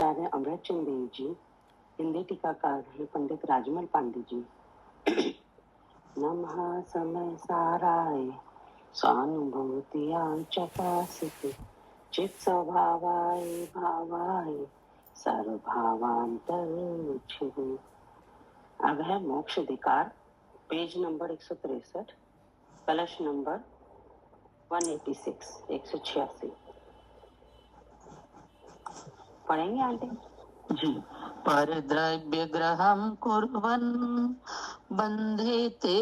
आचार्य अमृत चंद देव जी, हिंदी टीकाकार हैं पंडित राजमल पांडे जी। नमः समय साराय स्वानुभूतियां चकासित चित स्वभावाय भावाय सर्वभावांतर्छिदु। अब है मोक्ष अधिकार, पेज नंबर 163, कलश नंबर 186, 186 पढ़ेंगे आंटी जी। परद्रव्य ग्रहं कुर्वन् बन्धेते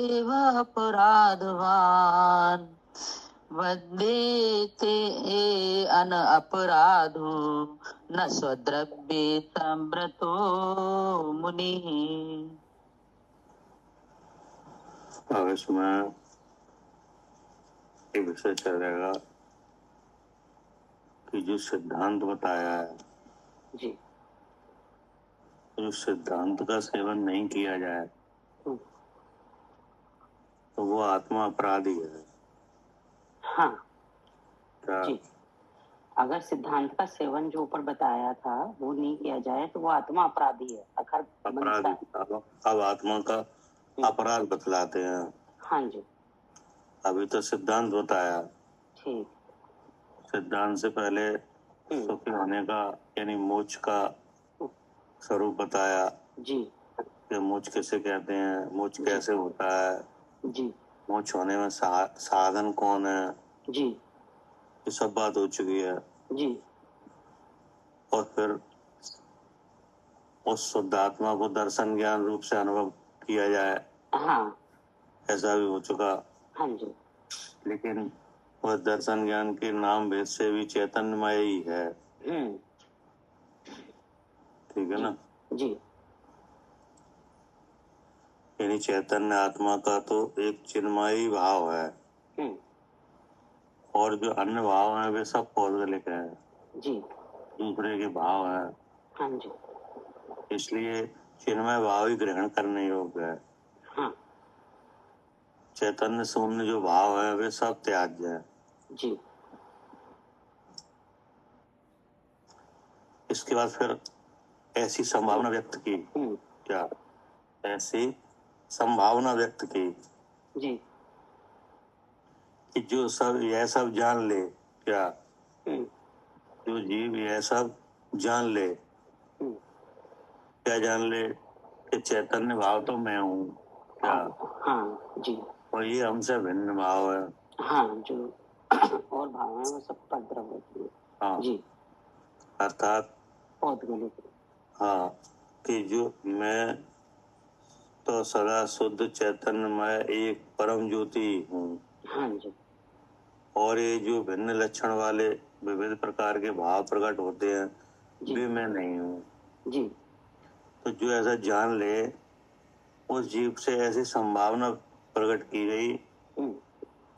अपराधवान् वदेते अन अपराधो न स्वद्रव्ये संव्रतो मुनिः। इसमें एक विषय चल रहेगा कि जो सिद्धांत बताया है जी, जो सिद्धांत का सेवन नहीं किया जाए तो वो आत्मा अपराधी है। हाँ क्या जी, अगर सिद्धांत का सेवन जो ऊपर बताया था वो नहीं किया जाए तो वो आत्मा अपराधी है। अपराधी? अब आत्मा का अपराध बतलाते हैं। हाँ जी, अभी तो सिद्धांत बताया। ठीक। सिद्धांत से पहले सुखी होने का यानी मोक्ष का स्वरूप बताया जी कि मोक्ष किसे कहते हैं, मोक्ष कैसे होता है, जी मोक्ष होने में साधन कौन है, जी, ये सब बात हो चुकी है। जी, और फिर उस शुद्ध आत्मा को दर्शन ज्ञान रूप से अनुभव किया जाए, हाँ, ऐसा भी हो चुका। हाँ जी, लेकिन वह दर्शन ज्ञान के नाम भेद से भी चैतन्यमय ही है। ठीक है ना? जी, यानी चैतन्य आत्मा का तो एक चिन्मयी भाव है और जो अन्य भाव है वे सब पौद्गलिक है जी, दूसरे के भाव है। हाँ जी, इसलिए चिन्मय भाव ही ग्रहण करने योग्य है। हाँ चैतन्य शून्य जो भाव है वे सब त्याज्य है। जी, इसके बाद फिर ऐसी संभावना व्यक्त की। क्या ऐसी संभावना व्यक्त की जी, कि जो सब यह सब जान ले, क्या जो जीव यह सब जान ले, क्या जान ले कि चैतन्य भाव तो मैं हूँ। क्या? हाँ जी, और ये हमसे भिन्न भाव है। हाँ, जो और भाव है वो सब पद्रव्य है। हाँ जी, अर्थात पौद्गलिक। हाँ कि जो मैं तो सदा शुद्ध चैतन्यमय एक परम ज्योति हूँ। हाँ जी, और ये जो भिन्न लक्षण वाले विविध प्रकार के भाव प्रकट होते हैं वे मैं नहीं हूँ। जी, तो जो ऐसा जान ले उस जीव से ऐसी संभावना प्रकट की गई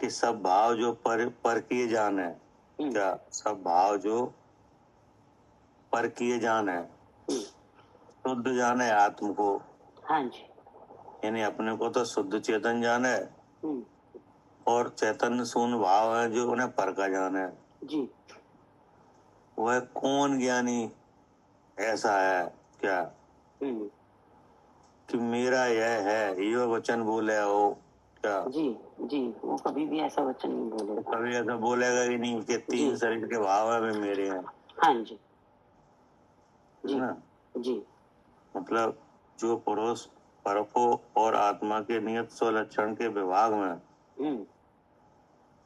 कि सब भाव जो पर किए जान है। क्या? सब भाव जो पर किए जान है, शुद्ध जान है आत्म को। हाँ जी, यानी अपने को तो शुद्ध चेतन जान है और चैतन्य शून्य भाव है जो उन्हें पर का जान है। जी, वह कौन ज्ञानी ऐसा है? क्या कि मेरा यह है यो वचन बोले हो। क्या? जी जी, वो कभी भी ऐसा वचन नहीं बोलेगा। कभी ऐसा बोलेगा ही नहीं कि तीन शरीर के भाव है वे मेरे हैं। हाँ जी, जी, ना? जी, मतलब जो पुरुष परको और आत्मा के नियत स्वलक्षण के विभाग में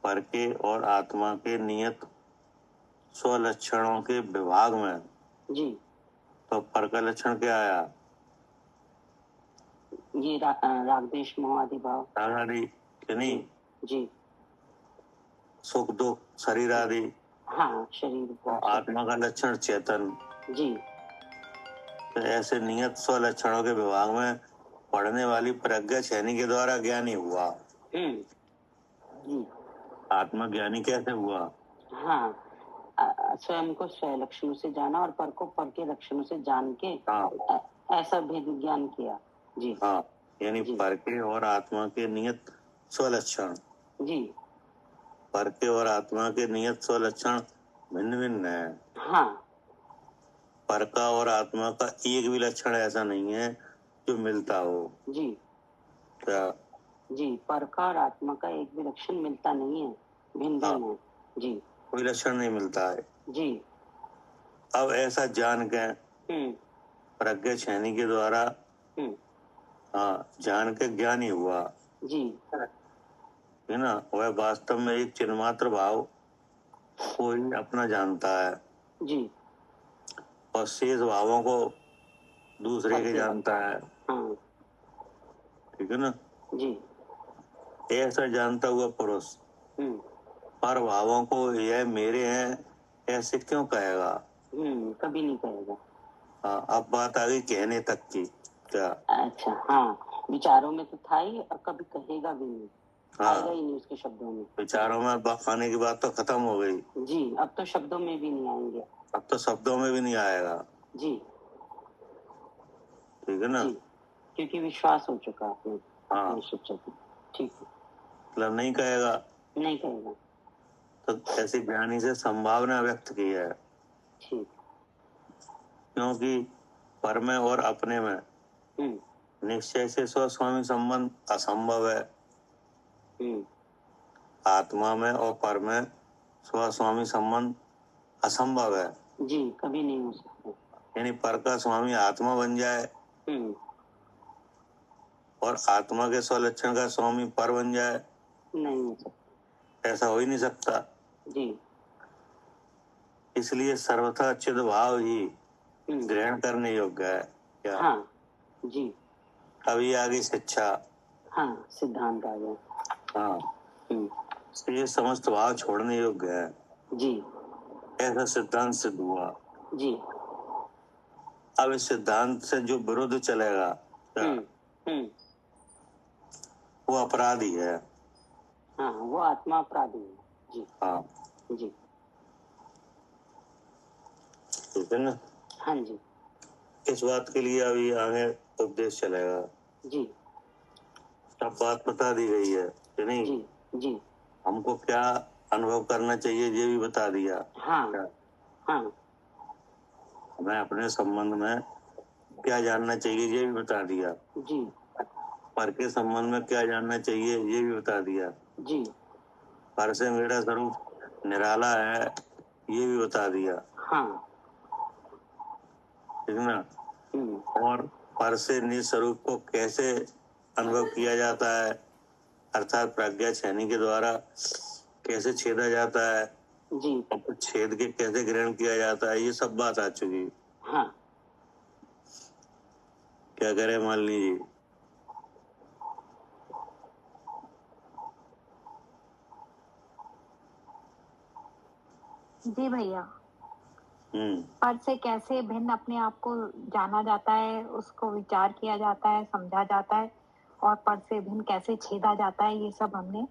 पर के और आत्मा के नियत स्वलक्षणों के विभाग में जी, तो पर का लक्षण क्या आया? ये रागद्वेष मोह आदि भाव आदि नहीं, जी, सुख दुख शरीर आदि। हाँ, शरीर को आत्मा का लक्षण चेतन। जी, तो ऐसे नियत स्वलक्षणों के विभाग में पढ़ने वाली प्रज्ञा शैनी के द्वारा ज्ञानी हुआ। जी, आत्मा ज्ञानी कैसे हुआ? हाँ, स्वयं को स्वयं लक्षणों से जाना और पर को पर के लक्षणों से जान के ऐसा भेद ज्ञान किया। जी, हाँ, यानी पर के और आत्मा के नियत स्वलक्षण। जी, पर के और आत्मा के नियत स्वलक्षण भिन्न भिन्न है। हाँ, पर का और आत्मा का एक भी लक्षण ऐसा नहीं है जो मिलता हो। जी क्या? जी, पर का और आत्मा का एक भी लक्षण मिलता नहीं है, भिन्न भिन्न है। जी कोई लक्षण नहीं मिलता है। जी अब ऐसा जान के प्रज्ञा छेनी के द्वारा जान के ज्ञानी हुआ जी है ना, वह वास्तव में एक चिन्मात्र भाव को ही अपना जानता है जी और शेष भावों को दूसरे के जानता है। हाँ ठीक है ना। जी ऐसा जानता हुआ पुरुष पर भावों को यह मेरे हैं ऐसे क्यों कहेगा? कभी नहीं कहेगा। हाँ, अब बात आ गई कहने तक की। क्या? अच्छा, हाँ, विचारों में तो था ही और कभी कहेगा भी नहीं। हाँ, आएगा ही नहीं उसके शब्दों में। विचारों में आने की बात तो खत्म हो गई। जी, अब तो शब्दों में भी नहीं आएंगे। अब तो शब्दों में भी नहीं आएगा। जी ठीक है ना। जी, क्योंकि विश्वास हो चुका आपने। हाँ, ठीक है, मतलब नहीं कहेगा। नहीं कहेगा। तो ऐसी ज्ञानी से संभावना व्यक्त की है। ठीक, क्योंकि पर में और अपने में निश्चय से स्वस्वामी संबंध असंभव है। आत्मा में और पर में स्वस्वामी संबंध असंभव है। जी, कभी नहीं हो सकता। यानी पर का स्वामी आत्मा बन जाए और आत्मा के स्वलक्षण का स्वामी पर बन जाए, नहीं हो सकता। ऐसा हो ही नहीं सकता। जी, इसलिए सर्वथा चिद भाव ही ग्रहण करने योग्य है। क्या? हाँ जी, अभी आगे शिक्षा। हाँ, सिद्धांत आ गया। हाँ, ये समस्त भाव छोड़ने योग्य है। जी, ऐसा सिद्धांत सिद्ध हुआ। जी, अब इस सिद्धांत से जो विरुद्ध चलेगा वो अपराधी है। हाँ, वो आत्मा अपराधी है। जी, हाँ जी, ठीक है ना। हाँ जी, इस बात के लिए अभी आगे उपदेश चलेगा। जी, सब बात बता दी गई है कि नहीं? जी, जी, हमको क्या अनुभव करना चाहिए ये भी बता दिया। हाँ, हाँ, हमें अपने संबंध में क्या जानना चाहिए ये भी बता दिया। जी, पर के संबंध में क्या जानना चाहिए ये भी बता दिया। जी, पर से मेरा स्वरूप निराला है ये भी बता दिया। हाँ, ठीक है ना। और पर से निज स्वरूप को कैसे अनुभव किया जाता है, अर्थात प्रज्ञा छेनी के द्वारा कैसे छेदा जाता है जी, और छेद के कैसे ग्रहण किया जाता है, ये सब बात आ चुकी। हाँ, क्या करे मालिनी जी? जी भैया, पर से कैसे भिन्न अपने आप को जाना जाता है, उसको विचार किया जाता है, समझा जाता है, और पर से भिन्न कैसे छेदा जाता है, ये सब हमने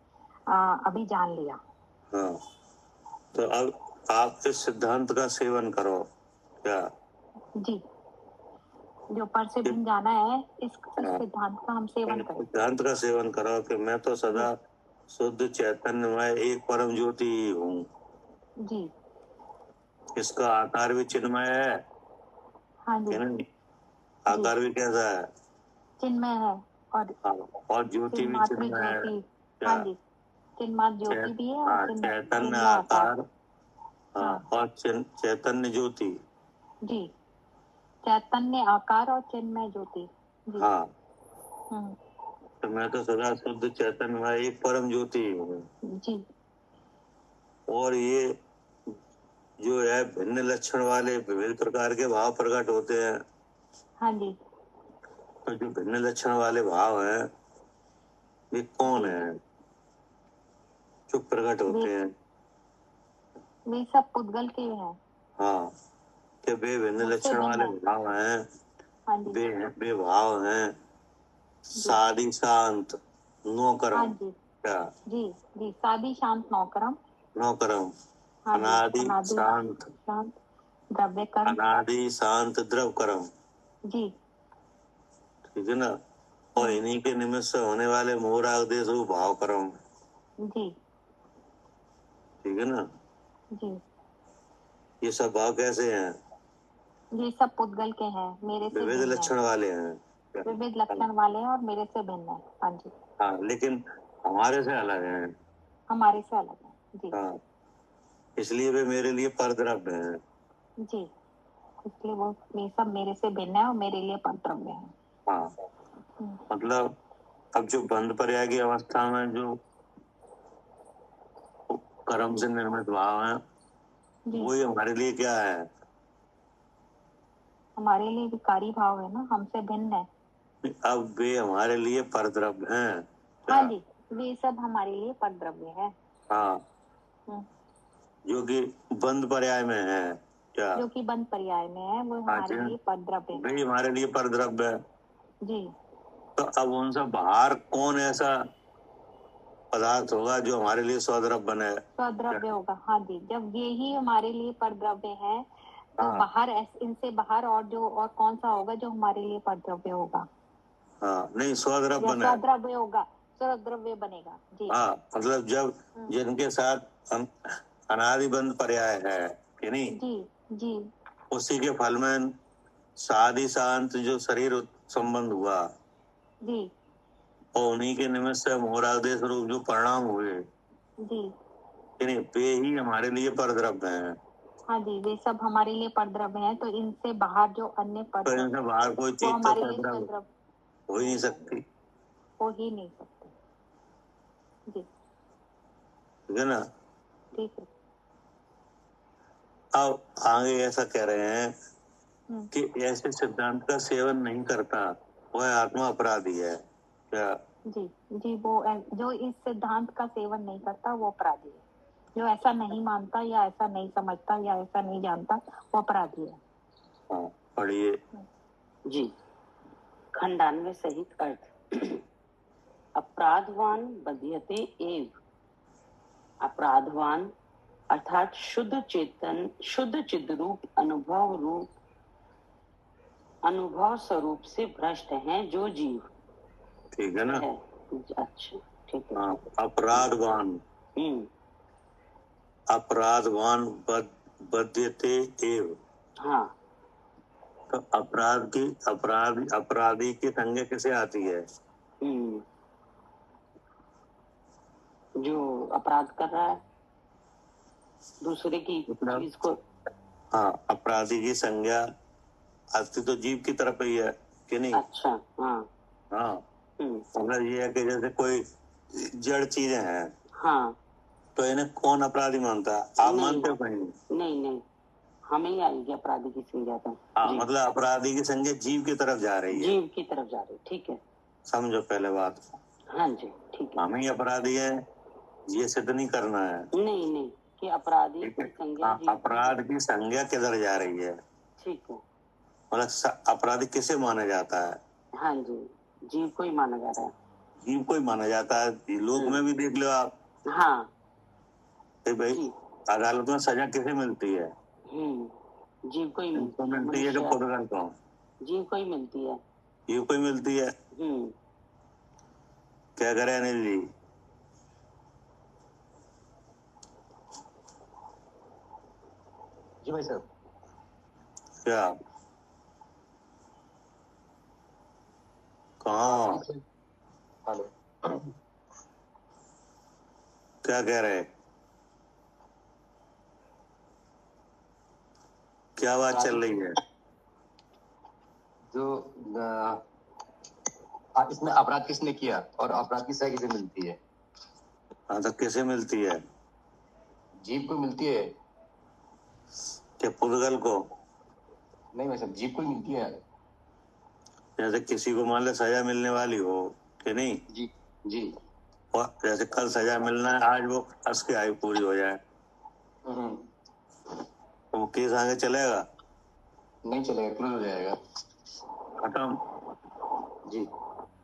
अभी जान लिया। हाँ, तो अब आप इस सिद्धांत का सेवन करो। क्या? जी, जो पर से भिन्न जाना है, इस सिद्धांत का हम सेवन करें। सिद्धांत का सेवन करो कि मैं तो सदा शुद्ध चैतन्यमय एक परम ज्योति ही हूँ। जी, इसका आकार भी चिन्मय है। हाँ जी, आकार भी कैसा है? चिन्मय है। और ज्योति भी चिन्मय है। हाँ जी, चिन्मात्र ज्योति भी है और चैतन्य आकार। हाँ, और चैतन्य ज्योति। जी, चैतन्य आकार और चिन्मय ज्योति। हाँ, तो मैं तो सदा शुद्ध चैतन्य एक परम ज्योति हूँ। जी, और ये जो है भिन्न लक्षण वाले विविध प्रकार के भाव प्रकट होते हैं। हाँ जी, तो जो भिन्न लक्षण वाले भाव हैं वे कौन है जो प्रकट होते हैं? वे सब पुद्गल के हैं। हाँ, कि वे भिन्न लक्षण वाले भाव हैं। हाँ जी, वे भाव हैं सादी शांत नौकरम। हाँ जी, क्या? जी जी, सादी शांत नौकरम। नौकरम। हाँ, अनादि शांत द्रव्य कर्म। अनादि शांत द्रव कर्म। जी, ठीक है ना। और इन्हीं के निमित्त से होने वाले मोराग देश भाव कर्म। जी, ठीक है ना। जी, ये सब भाव कैसे हैं? ये सब पुद्गल के हैं, मेरे से विविध भिन्न लक्षण है, वाले हैं। विविध लक्षण वाले हैं और मेरे से भिन्न है। हाँ जी, हाँ, लेकिन हमारे से अलग हैं। हमारे से अलग है जी। हाँ, इसलिए वे मेरे लिए परद्रव्य हैं। जी, इसलिए वो ये सब मेरे से भिन्न है और मेरे लिए परद्रव्य है। हाँ, मतलब अब जो बंध पर्याय की अवस्था में जो कर्म से निर्मित भाव है, जी, वही हमारे लिए क्या है? हमारे लिए विकारी भाव है ना, हमसे भिन्न है। अब वे हमारे लिए परद्रव्य हैं। क्या? हाँ जी, वे सब हमारे लिए परद्रव्य है। हाँ, हम्म, जो कि बंध पर्याय में है। क्या? जो कि बंध पर्याय में है, वो हाँ हमारे जी, लिए परद्रव्य है। वही हमारे लिए परद्रव्य है। जी, तो अब उनसे बाहर कौन ऐसा पदार्थ होगा जो हमारे लिए स्वद्रव्य बने? स्वद्रव्य होगा। हाँ जी, जब ये ही हमारे लिए परद्रव्य है तो हाँ। बाहर इनसे बाहर और कौन सा होगा जो हमारे लिए परद्रव्य होगा हाँ, नहीं, स्वद्रव्य या बने। स्वद्रव्य होगा, स्वद्रव्य बनेगा जी। हाँ, मतलब जब जिनके साथ अनादि बंध पर्याय है कि नहीं, जी जी उसी के फल में सादि शांत जो शरीर संबंध हुआ जी और उन्हीं के निमित्त से मोहरादेश रूप जो परिणाम हुए जी। कि नहीं, वे ही हमारे लिए परद्रव्य हैं। हाँ जी, वे सब हमारे लिए परद्रव्य हैं, तो इनसे बाहर जो अन्य तो परद्रव्य इनसे बाहर कोई वो चीज तो हमारे लिए परद्रव्य स्वद्रव्य हो ही नहीं सकती, हो ही नहीं सकते। जी, ठीक है ना। ठीक है। अब आगे ऐसा कह रहे हैं हम्म, कि ऐसे सिद्धांत का सेवन नहीं करता वह आत्मा अपराधी है। क्या? जी जी, वो जो इस सिद्धांत का सेवन नहीं करता वो अपराधी है। जो ऐसा नहीं मानता या ऐसा नहीं समझता या ऐसा नहीं जानता वो अपराधी है। हाँ, पढ़िए। जी, खंडान्वय सहित अर्थ। अपराधवान बध्यते एव। अपराधवान अर्थात शुद्ध चेतन, शुद्ध चिद रूप अनुभव स्वरूप से भ्रष्ट हैं जो जीव। ठीक है ना। है अच्छा, ठीक है। हाँ, अपराधवान अपराधवान बध्यते एव। हाँ, तो अपराधी की संज्ञा किसे आती है? जो अपराध कर रहा है दूसरे की चीज को। हाँ, अपराधी की संज्ञा आती तो जीव की तरफ ही है कि नहीं? अच्छा, हाँ हाँ, मतलब ये है कि जैसे कोई जड़ चीजें हैं, हाँ, तो इन्हें कौन अपराधी मानता है? आप मानते हो कहीं? नहीं, हमें ही आएगी अपराधी की संज्ञा तो। हाँ, मतलब अपराधी की संज्ञा जीव की तरफ जा रही है। जीव की तरफ जा रही है, ठीक है। समझो पहले बात। हाँ जी, ठीक है। हम ही अपराधी है, ये सिद्ध नहीं करना है। नहीं कि अपराधी की संज्ञा जीव। अपराध की संज्ञा किधर जा रही है? ठीक है। मतलब अपराधी किसे माना जाता है? हाँ जी, जीव को ही माना जा रहा है। जीव को ही माना जाता है। लोक में भी देख लो आप। हाँ, तो भाई अदालत में सजा किसे मिलती है? जीव को ही मिलती है कि पुद्गल को? जीव को ही मिलती है। जीव को ही मिलती है। क्या करे अनिल जी? जी भाई साहब। क्या? कहाँ? हेलो, क्या कह रहे? क्या बात चल रही है? जो इसमें अपराध किसने किया और अपराध की सजा किसे मिलती है? हाँ, तो किसे मिलती है? जीव को मिलती है। क्या पुद्गल को? नहीं भाई साहब, जीव को ही मिलती है। जैसे किसी को मान लो सजा मिलने वाली हो कि नहीं, जी जी। और जैसे कल सजा मिलना है, आज वो कस की आयु पूरी हो जाए तो वो केस आगे चलेगा? नहीं चलेगा, क्लोज हो जाएगा। खत्म। जी।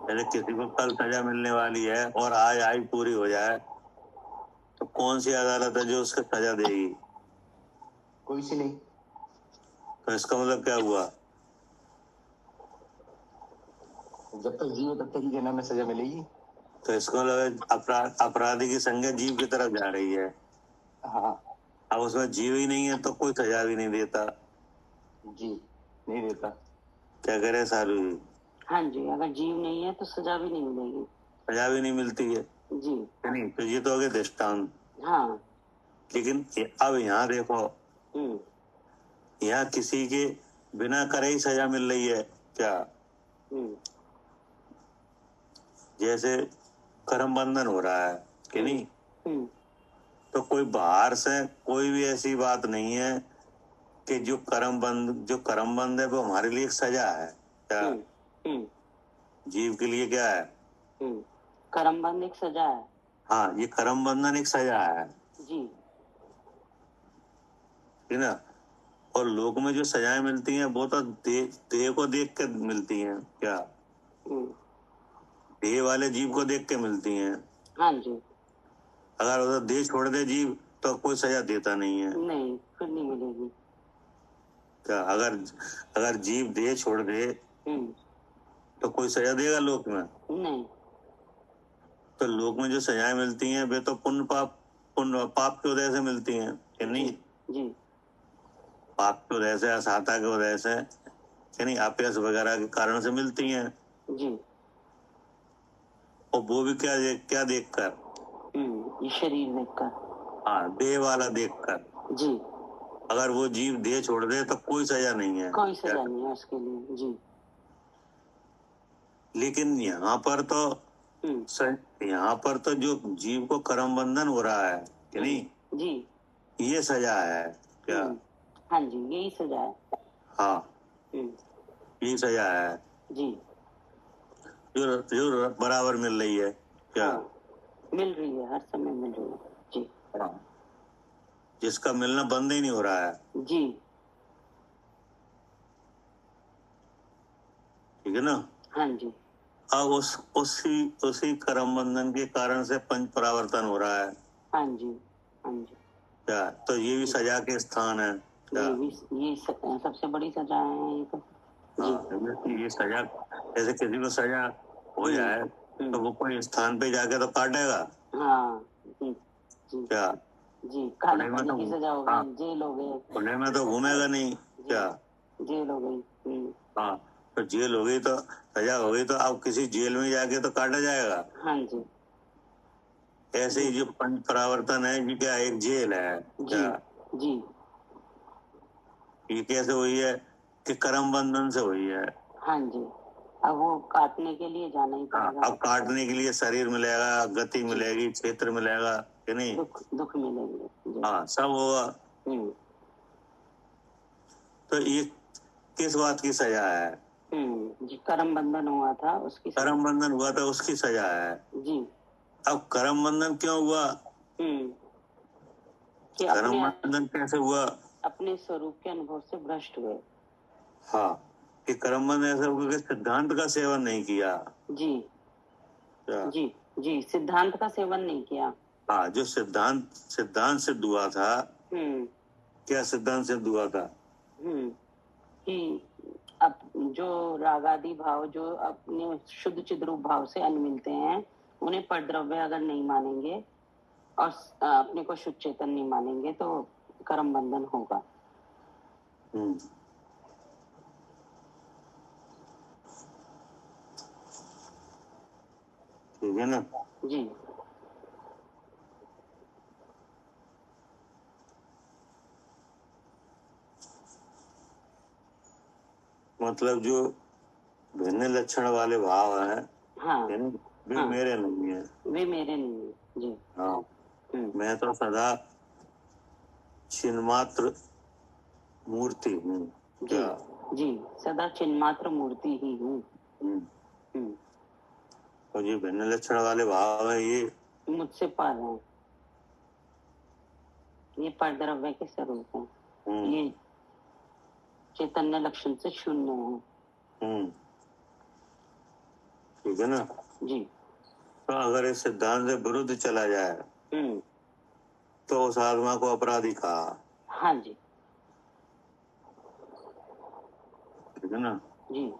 जैसे किसी को कल सजा मिलने वाली है और आज आयु पूरी हो जाए तो कौन सी अदालत है जो उसको सजा देगी? कोई सी नहीं। तो इसका मतलब क्या हुआ? जब तक जीव तब तक ही जन्म में सजा मिलेगी। तो इसका मतलब अपराधी की संज्ञा जीव की तरफ जा रही है। हाँ। अब उसमें जीव ही नहीं है तो कोई सजा भी नहीं देता। जी। नहीं देता। क्या करे सारू जी? हाँ जी, अगर जीव नहीं है तो सजा भी नहीं मिलेगी। सजा भी नहीं मिलती है जी नहीं, तो ये तो हो गए दृष्टांत। हाँ। लेकिन अब यहाँ देखो, हम्म यहाँ किसी के बिना करे ही सजा मिल रही है क्या? हम्म जैसे कर्म बंधन हो रहा है कि नहीं, हम्म तो कोई बाहर से कोई भी ऐसी बात नहीं है कि जो कर्म बंध है वो हमारे लिए एक सजा है क्या? हम्म जीव के लिए क्या है? कर्म बंध एक सजा है। हाँ, ये कर्म बंधन एक सजा है, जी ठीक ना? और लोक में जो सजाएं मिलती हैं वो तो देह को देख के मिलती हैं क्या? हम्म, देह वाले जीव को देख के मिलती हैं। हाँ जी। अगर उधर देह छोड़ दे जीव तो कोई सजा देता नहीं है नहीं, फिर नहीं मिलेगी। क्या? अगर जीव देह छोड़ दे तो कोई सजा देगा लोक में? नहीं। तो लोक में जो सजाएं मिलती हैं वे तो पुण्य पाप के उदय से मिलती हैं कि नहीं? जी पाप के उदय से, असाता के उदय से, कि नहीं, अपयश वगैरह के कारण से मिलती हैं। जी। और वो भी क्या देखकर? ये शरीर देखकर। हाँ, देह वाला देखकर। जी। अगर वो जीव देह छोड़ दे तो कोई सजा नहीं है, कोई सजा नहीं है उसके लिए। जी। लेकिन यहाँ पर तो जो जीव को कर्म बंधन हो रहा है कि नहीं, जी ये सजा है क्या? हाँ जी, यही सजा है। हाँ, यही सजा है जी। जो बराबर मिल रही है क्या? हाँ, मिल रही है, हर समय मिल रही है। जी। जिसका मिलना बंद ही नहीं हो रहा है। जी। ठीक है ना? हाँ जी। अब उसी कर्म बंधन के कारण से पंच परावर्तन हो रहा है। हाँ जी। हाँ जी। क्या? तो ये भी सजा के स्थान है क्या? ये सबसे बड़ी सजा है ये तो। हाँ, ये सजा, जैसे किसी को सजा हो जाए तो वो कोई स्थान पे जाके तो काटेगा। हाँ जी। क्या? जी, काले पानी की सजा हो गई, जेल हो गई। पुणे में तो घूमेगा नहीं क्या? जेल हो गई। हाँ, तो जेल हो गई तो सजा हो गई, तो अब किसी जेल में जाके तो काटा जाएगा। हाँ जी। ऐसे ही जो पंच परावर्तन है ये क्या एक जेल है क्या? जी। ये कैसे हुई है कि कर्म बंधन से हुई है। हाँ जी। अब वो काटने के लिए जाना ही पड़ेगा। अब काटने के लिए शरीर मिलेगा, गति मिलेगी, क्षेत्र मिलेगा कि नहीं? दुख मिलेंगे। हाँ, सब होगा। तो ये किस बात की सजा है? जी, कर्म बंधन हुआ था उसकी। कर्म बंधन हुआ था उसकी सजा है। जी। अब कर्म बंधन क्यों हुआ? कर्म बंधन कैसे हुआ? अपने स्वरूप के अनुभव से भ्रष्ट हुए। हाँ, कि कर्म बंधन ऐसा हुआ कि सिद्धांत का सेवन नहीं किया। जी जी जी, सिद्धांत का सेवन नहीं किया। हाँ, जो सिद्धांत सिद्ध हुआ था। क्या सिद्धांत सिद्ध हुआ था? कि अब जो रागादि भाव जो अपने शुद्ध चिद्रूप भाव से अन्य मिलते हैं, उन्हें परद्रव्य अगर नहीं मानेंगे और अपने को शुद्ध चेतन नहीं मानेंगे तो कर्म बंधन होगा। ठीक है ना? जी। मतलब जो भिन्न लक्षण वाले भाव हैं, हाँ, वे मेरे नहीं है। वे मेरे नहीं है। जी। हाँ, मैं तो सदा चिन्मात्र मूर्ति हूँ क्या? जी, सदा चिन्मात्र मूर्ति ही हूँ। और ये भिन्न लक्षण वाले भाव है, ये मुझसे पर है। ये परद्रव्य के स्वरूप है। ये चैतन्य लक्षण से शून्य है। ठीक है ना? जी। तो अगर इस सिद्धांत से विरुद्ध चला जाए तो उस आत्मा को अपराधी कहा। हाँ जी। ठीक है ना? जी।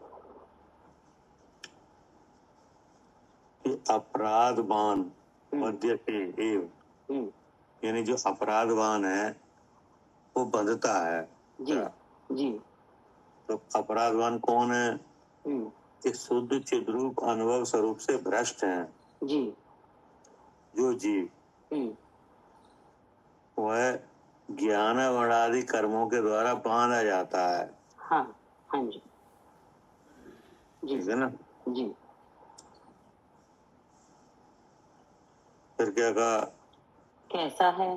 अपराधवान मध्यते एव, यानी जो अपराधवान है वो बंधता है। जी जी। तो अपराधवान कौन है? कि शुद्ध चिद्रूप अनुभव स्वरूप से भ्रष्ट हैं जी जो जीव, वह ज्ञान वर्णादि कर्मों के द्वारा बांधा जाता है। हाँ हाँ जी जी ठीक है ना? जी। फिर क्या कहा? कैसा है?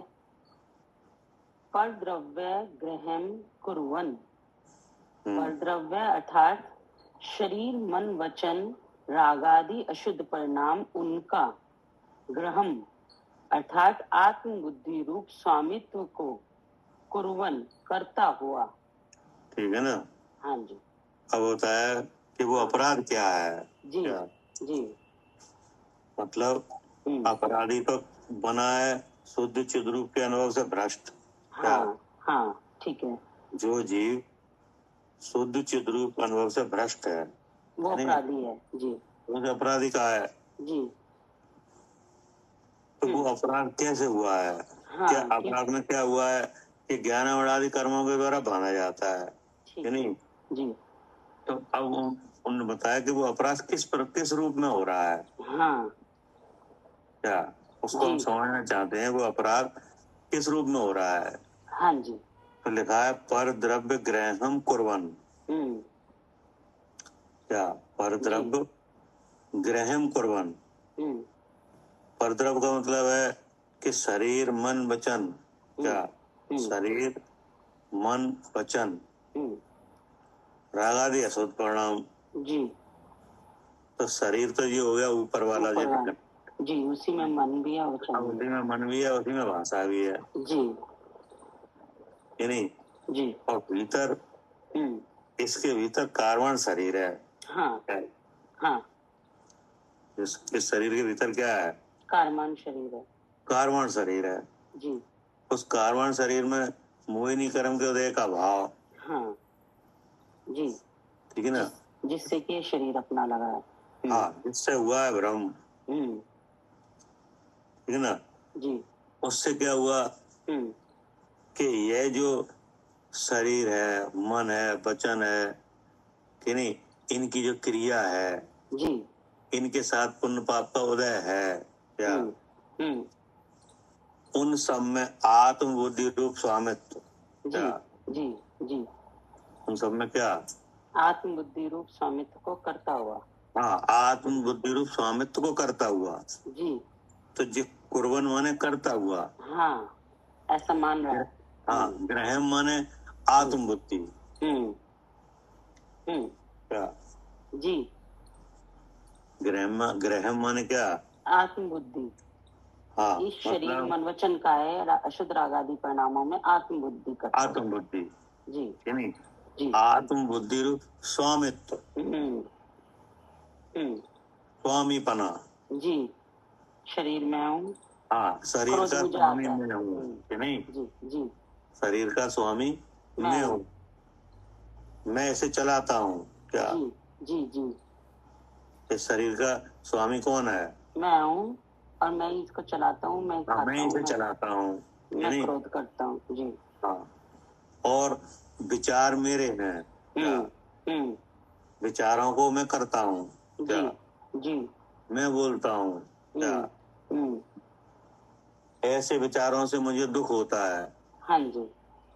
पर द्रव्य ग्रहण कुर्वन्, पर द्रव्य अर्थात शरीर मन वचन रागादि अशुद्ध परिणाम उनका ग्रहण अर्थात आत्म बुद्धि रूप स्वामित्व को कुर्वन् करता हुआ। ठीक है ना? हाँ जी। अब होता है कि वो अपराध क्या है? जी क्या? जी मतलब अपराधी तो बना है शुद्ध चिद्रूप के अनुभव से भ्रष्ट। क्या? हाँ हाँ ठीक है। जो जीव शुद्ध चिद्रूप अनुभव से भ्रष्ट है वो अपराधी है जी। उस अपराधी का है जी। तो वो अपराध कैसे हुआ है? हाँ, क्या अपराध में क्या हुआ है कि ज्ञान वर्णादि कर्मों के द्वारा बांधा जाता है कि नहीं? जी। तो अब उन्होंने बताया कि वो अपराध किस रूप में हो रहा है। हाँ क्या उसको हम समझना चाहते हैं, वो अपराध किस रूप में हो रहा है? हाँ जी। तो लिखा है पर द्रव्य ग्रहणम कुर्वन्। क्या? पर द्रव्य ग्रहण कुर्वन्। पर द्रव्य का मतलब है कि शरीर मन वचन। क्या? शरीर मन वचन राग आदि अशुद्ध परिणाम जी। तो शरीर तो ये हो गया ऊपर वाला जगत जी, उसी में मन भी है वचन भी उसी में मन भी है उसी में भाषा भी है जी कि नहीं? जी। और भीतर इसके भीतर कार्बन शरीर है। हाँ हाँ। इस शरीर के भीतर क्या है? कार्बन शरीर है। कार्बन शरीर है जी। उस कार्बन शरीर में मोहिनी कर्म के उदय का भाव। हाँ जी। ठीक है ना? जिससे कि शरीर अपना लगा है। हाँ, जिससे हुआ है भ्रम। ठीक है ना? जी। उससे क्या हुआ कि यह जो शरीर है मन है वचन है कि नहीं, इनकी जो क्रिया है जी, इनके साथ पुण्य पाप का उदय है क्या? उन सब में आत्म बुद्धि रूप स्वामित्व। क्या? जी जी। उन सब में क्या? आत्म बुद्धि रूप स्वामित्व को करता हुआ। हाँ, आत्म बुद्धि रूप स्वामित्व को करता हुआ। जी। तो जी कुर्बन माने करता हुआ। हाँ, ऐसा मान रहा है। हाँ, ग्रहण माने आत्म बुद्धि। क्या? जी। ग्रहण माने क्या? आत्म बुद्धि। हाँ, इस शरीर मन वचन का है अशुद्ध राग आदि परिणामों में आत्म बुद्धि का। आत्म बुद्धि जी कि नहीं? जी। आत्म बुद्धि रूप स्वामित्व स्वामीपना। जी, शरीर में हूँ। हाँ, शरीर का स्वामी मैं हूँ कि नहीं? जी जी। शरीर का स्वामी मैं हूँ, मैं इसे चलाता हूँ। क्या? जी जी जी। इस शरीर का स्वामी कौन है? मैं हूँ और मैं इसको चलाता हूँ। मैं खाता हूँ, मैं इसे चलाता हूँ, मैं क्रोध करता हूँ। जी हाँ। और विचार मेरे हैं। क्या? विचारों को मैं करता हूँ। क्या? जी। मैं बोलता हूँ। क्या? ऐसे विचारों से मुझे दुख होता है। हाँ जी।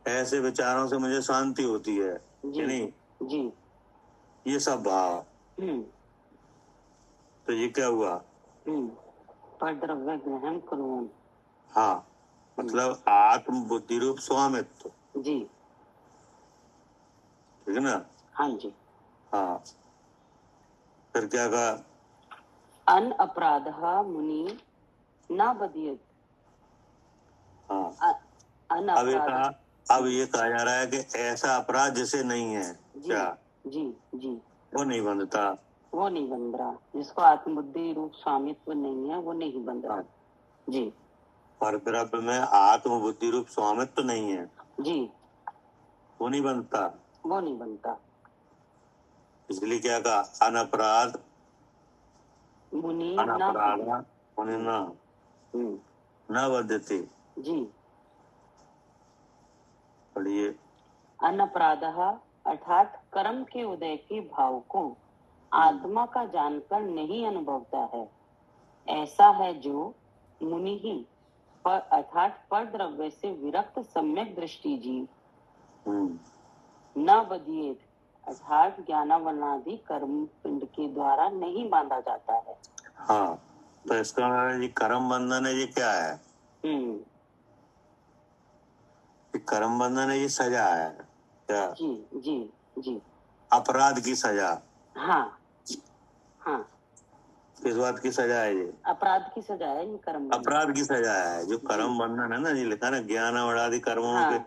ऐसे विचारों से मुझे शांति होती है कि नहीं? जी। ये सब भाव। तो ये क्या हुआ? पर द्रव्य ग्रहण कुर्वन्। हाँ, मतलब आत्म बुद्धि रूप स्वामित्व। जी। ठीक है ना? हाँ जी। हाँ, फिर क्या कहा? अन अपराध मुनि न बदियत। हाँ, अन अपराध। अब ये कहा जा रहा है कि ऐसा अपराध जैसे नहीं है। क्या? जी जी। वो नहीं बनता। वो नहीं बन रहा जिसको आत्मबुद्धि रूप स्वामित्व नहीं है, वो नहीं बन रहा। जी। पर द्रव्य में आत्म बुद्धि रूप स्वामित्व नहीं है जी, वो नहीं बनता। वो नहीं बनता। इसलिए क्या कहा? अनपराध मुनि अनपराध मुनि न बध्यते। जी। पढ़िए। अनपराध अर्थात कर्म के उदय के भाव को आत्मा का जानकर नहीं अनुभवता है, ऐसा है जो मुनि ही पर अर्थात पर द्रव्य से विरक्त सम्यक दृष्टि जीव न बधियेत अर्थात ज्ञानावरणादि कर्म पिंड के द्वारा नहीं बांधा जाता है। हाँ, तो इसका मतलब ये कर्म बंधन है, ये क्या है? ये कर्म बंधन है, ये सजा है क्या? जी जी जी, अपराध की सजा। हाँ हाँ, किस बात की सजा है ये? अपराध की सजा है ये कर्म बंधन। अपराध की सजा है जो कर्म बंधन है ना, ये लिखा ना, ज्ञान और आदि कर्मों के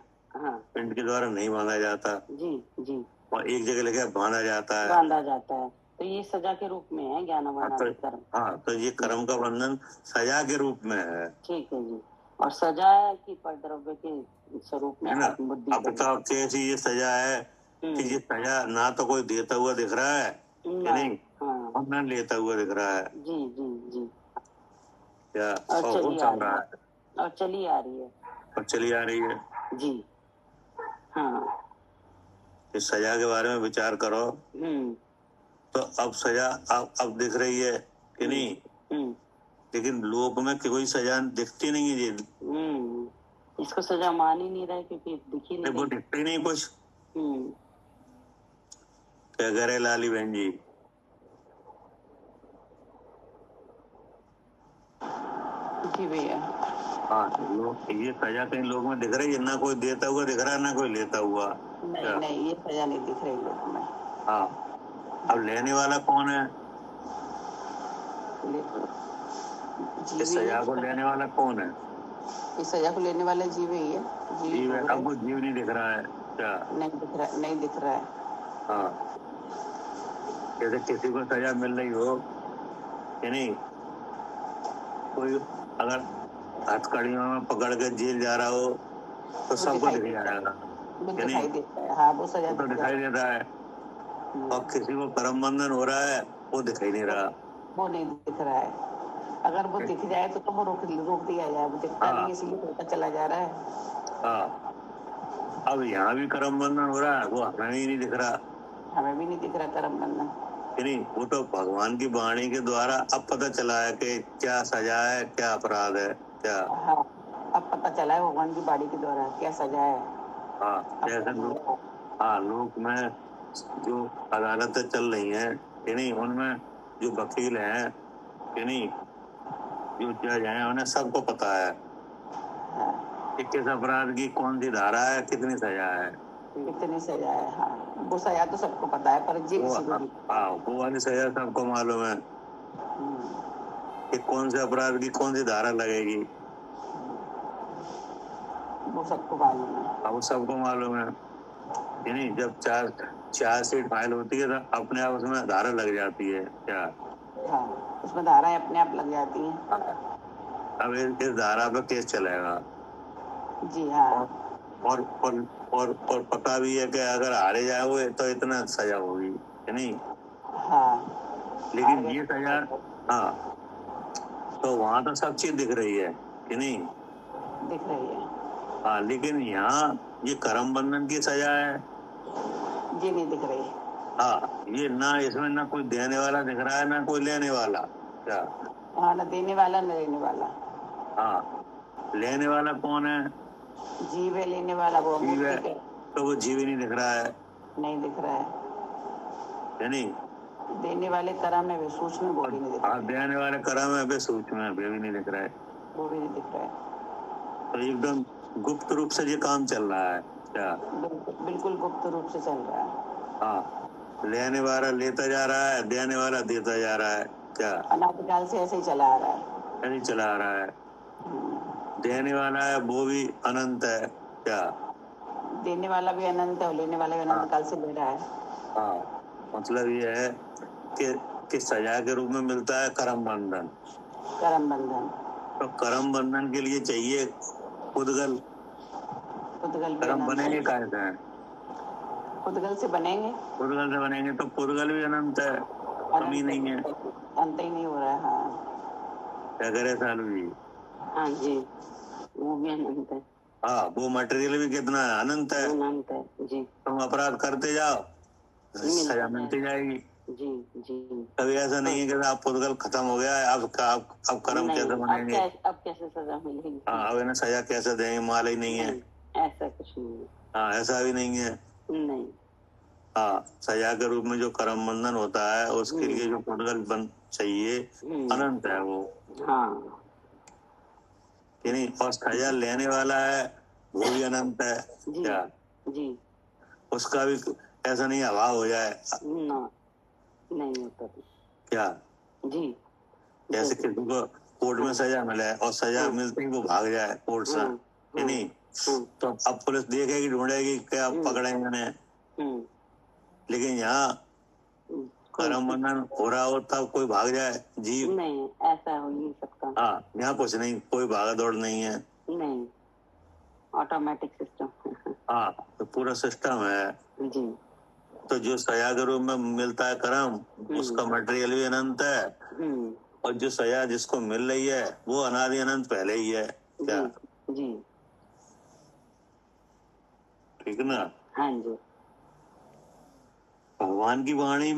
पिंड के द्वारा नहीं बांधा जाता। जी जी, और एक जगह लिखा है बांधा जाता है, बांधा जाता है, तो ये सजा के रूप में है ज्ञान आदि कर्म। हाँ, तो ये कर्म का बंधन सजा के रूप में है। ठीक है जी, और सजा है कि पर द्रव्य के स्वरूप में आत्मबुद्धि। अब बताओ कैसी ये सजा है कि ये सजा ना तो कोई देता हुआ दिख रहा है कि नहीं, और ना लेता हुआ दिख रहा है। जी जी जी, क्या और चली चल रहा है, और चली आ रही है, और चली आ रही है जी। हाँ, इस सजा के बारे में विचार करो। तो अब सजा अब दिख रही है कि नहीं? लेकिन लोक में कोई सजा दिखती नहीं है जी। इसको सजा मान ही नहीं रहा क्योंकि दिखी नहीं, वो दिखती नहीं कुछ। क्या करे लाली बहन जी? जी भैया। हाँ, लोग ये सजा कहीं लोग में दिख रही है? ना कोई देता हुआ दिख रहा है, ना कोई लेता हुआ। नहीं नहीं, ये सजा नहीं दिख रही लोग में। हाँ, अब लेने वाला कौन है? इस सजा को लेने वाला कौन है? इस सजा को लेने वाला जीव ही है। जीव है। अब वो जीव नहीं दिख रहा है क्या? नहीं दिख रहा, नहीं दिख रहा है। हाँ, जैसे किसी को सजा मिल रही हो कि नहीं, कोई अगर हथकड़ियों में पकड़ के जेल जा रहा हो तो सबको दिख जाएगा, दिखाई देता है। हाँ, वो सजा तो दिखाई देता है। और किसी को कर्म बंधन हो रहा है, वो दिखाई नहीं रहा, वो नहीं दिख रहा है। अगर वो दिख जाए तो वो रोक दिया जाए, वो दिखता नहीं, इसलिए होता चला जा रहा है। हाँ, अब यहाँ भी कर्म बंधन हो रहा है, वो हमें ही नहीं दिख रहा। हमें भी नहीं दिख रहा कर्म बंधन, नहीं, वो तो भगवान की वाणी के द्वारा अब पता चला है कि क्या सजा है, क्या अपराध है, क्या। हाँ, अब पता चला है भगवान की वाणी के द्वारा क्या सजा है। हाँ, जैसे लोक में जो अदालतें चल रही हैं कि नहीं, उनमें जो वकील हैं कि नहीं, जो जज हैं, उन्हें सबको पता है कि किस अपराध की कौन सी धारा है, कितनी सजा है, कितनी सजा है। हाँ, वो सजा तो सबको पता है, पर जी किसी को नहीं। हाँ, वो वाली सजा सबको मालूम है कि कौन से अपराध की कौन सी धारा लगेगी, वो सबको मालूम है। वो सबको मालूम है कि नहीं। जब चार्जशीट फाइल होती है तो अपने आप उसमें धारा लग जाती है क्या? हाँ, उसमें धाराएं अपने आप लग जाती हैं। अब इस धारा पे केस चलेगा। जी हाँ, और पता भी है कि अगर हारे जाओगे तो इतना सजा होगी कि नहीं। हाँ, लेकिन ये सजा, हाँ, तो वहाँ तो सब चीज दिख रही है कि नहीं, दिख रही है। हाँ, लेकिन यहाँ ये कर्म बंधन की सजा है, ये नहीं दिख रही। हाँ, ये ना इसमें ना कोई देने वाला दिख रहा है, ना कोई लेने वाला क्या। हाँ, ना देने वाला ना लेने वाला। हाँ, लेने वाला कौन है? जीव है, लेने वाला वो जीव है, तो वो जीव ही नहीं दिख रहा है, नहीं दिख रहा है। नहीं। देने वाले कर्म है, सूक्ष्म वो भी नहीं दिख रहा है। देने वाले कर्म है, वे सूक्ष्म है, वे भी नहीं दिख रहा है, वो भी नहीं दिख रहा है। तो एकदम गुप्त रूप से ये काम चल रहा है क्या? बिल्कुल गुप्त रूप से चल रहा है। हाँ, लेने वाला लेता जा रहा है, देने वाला देता जा रहा है क्या? अनादिकाल से ऐसे ही चला आ रहा है, ऐसे ही चला आ रहा है। देने वाला है वो भी अनंत है क्या? देने वाला भी अनंत है और लेने वाला भी अनंत काल से ले रहा है। हाँ, मतलब ये है कि सजा के रूप में मिलता है कर्म बंधन। कर्म बंधन, तो कर्म बंधन के लिए चाहिए उद्गल। कर्म बनेंगे कैसे? उद्गल से बनेंगे, उद्गल से बनेंगे तो पुद्गल भी अनंत है, कमी नहीं है, अंत ही नहीं हो रहा है। हाँ, क्या करे सालू जी? हाँ जी, वो भी अनंत है। हाँ, वो मटेरियल भी कितना है, अनंत है। अनंत है जी। तुम अपराध करते जाओ, सजा मिलती जाएगी। जी जी। कभी ऐसा नहीं है कि आप पुद्गल खत्म हो गया है, अब कर्म कैसे बनेंगे, अब कैसे सजा मिलेगी। हाँ, अब इन्हें सजा कैसे देंगे, माल ही नहीं है। ऐसा कुछ नहीं है। हाँ, ऐसा भी नहीं है। नहीं। हाँ, सजा के रूप में जो कर्म बंधन होता है उसके लिए जो पुद्गल बन चाहिए, अनंत है वो। हाँ कि नहीं, और सजा लेने वाला है वो भी अनंत है। जी क्या जी। उसका भी ऐसा नहीं अभाव हो जाए ना, नहीं होता क्या। जी। जैसे किसी को कोर्ट में सजा मिले और सजा मिलते ही वो भाग जाए कोर्ट से, कि नहीं, तो अब पुलिस देखेगी, ढूंढेगी, क्या पकड़ेंगे उन्हें। लेकिन यहाँ कर्म बंधन हो रहा हो तब कोई भाग जाए जीव, नहीं, ऐसा हो नहीं सकता। हाँ, यहाँ कुछ नहीं, कोई भागा दौड़ नहीं है। नहीं, ऑटोमेटिक सिस्टम। हाँ, तो पूरा सिस्टम है जी। तो जो सजा के रूप में मिलता है कर्म, उसका मटेरियल भी अनंत है, और जो सजा जिसको मिल रही है वो अनादि अनंत पहले ही है। क्या जी। ठीक ना। हाँ जी। भगवान की वाणी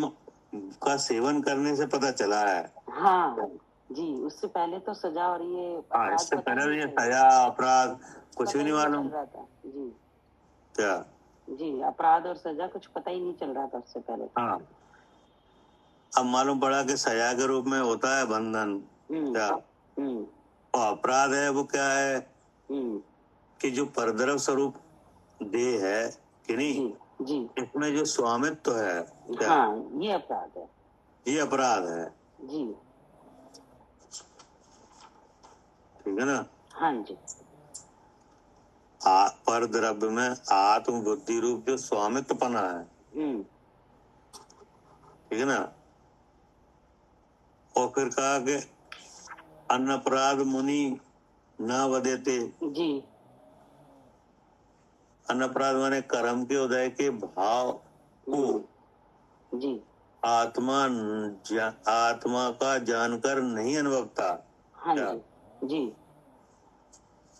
का सेवन करने से पता चला है। हाँ जी, उससे पहले तो सजा और ये हाँ, इससे पहले ये सजा अपराध कुछ भी नहीं मालूम था जी। क्या जी, अपराध और सजा कुछ पता ही नहीं चल रहा था उससे पहले। हाँ, अब मालूम पड़ा कि सजा के रूप में होता है बंधन। क्या और अपराध है वो क्या है कि जो परद्रव स्वरूप देह है, कि नहीं जी, इसमें जो स्वामित्व है, क्या हाँ, ये अपराध है, ये अपराध है जी। ठीक है ना। हाँ जी। पर द्रव्य में आत्म बुद्धि रूप जो स्वामित्व पना है, ठीक है ना। और फिर कहा कि अनपराध मुनि न वदेते जी। अनपराध माने कर्म के उदय के भाव को जी आत्मा का जानकर नहीं अनुभवता। हाँ जी जी।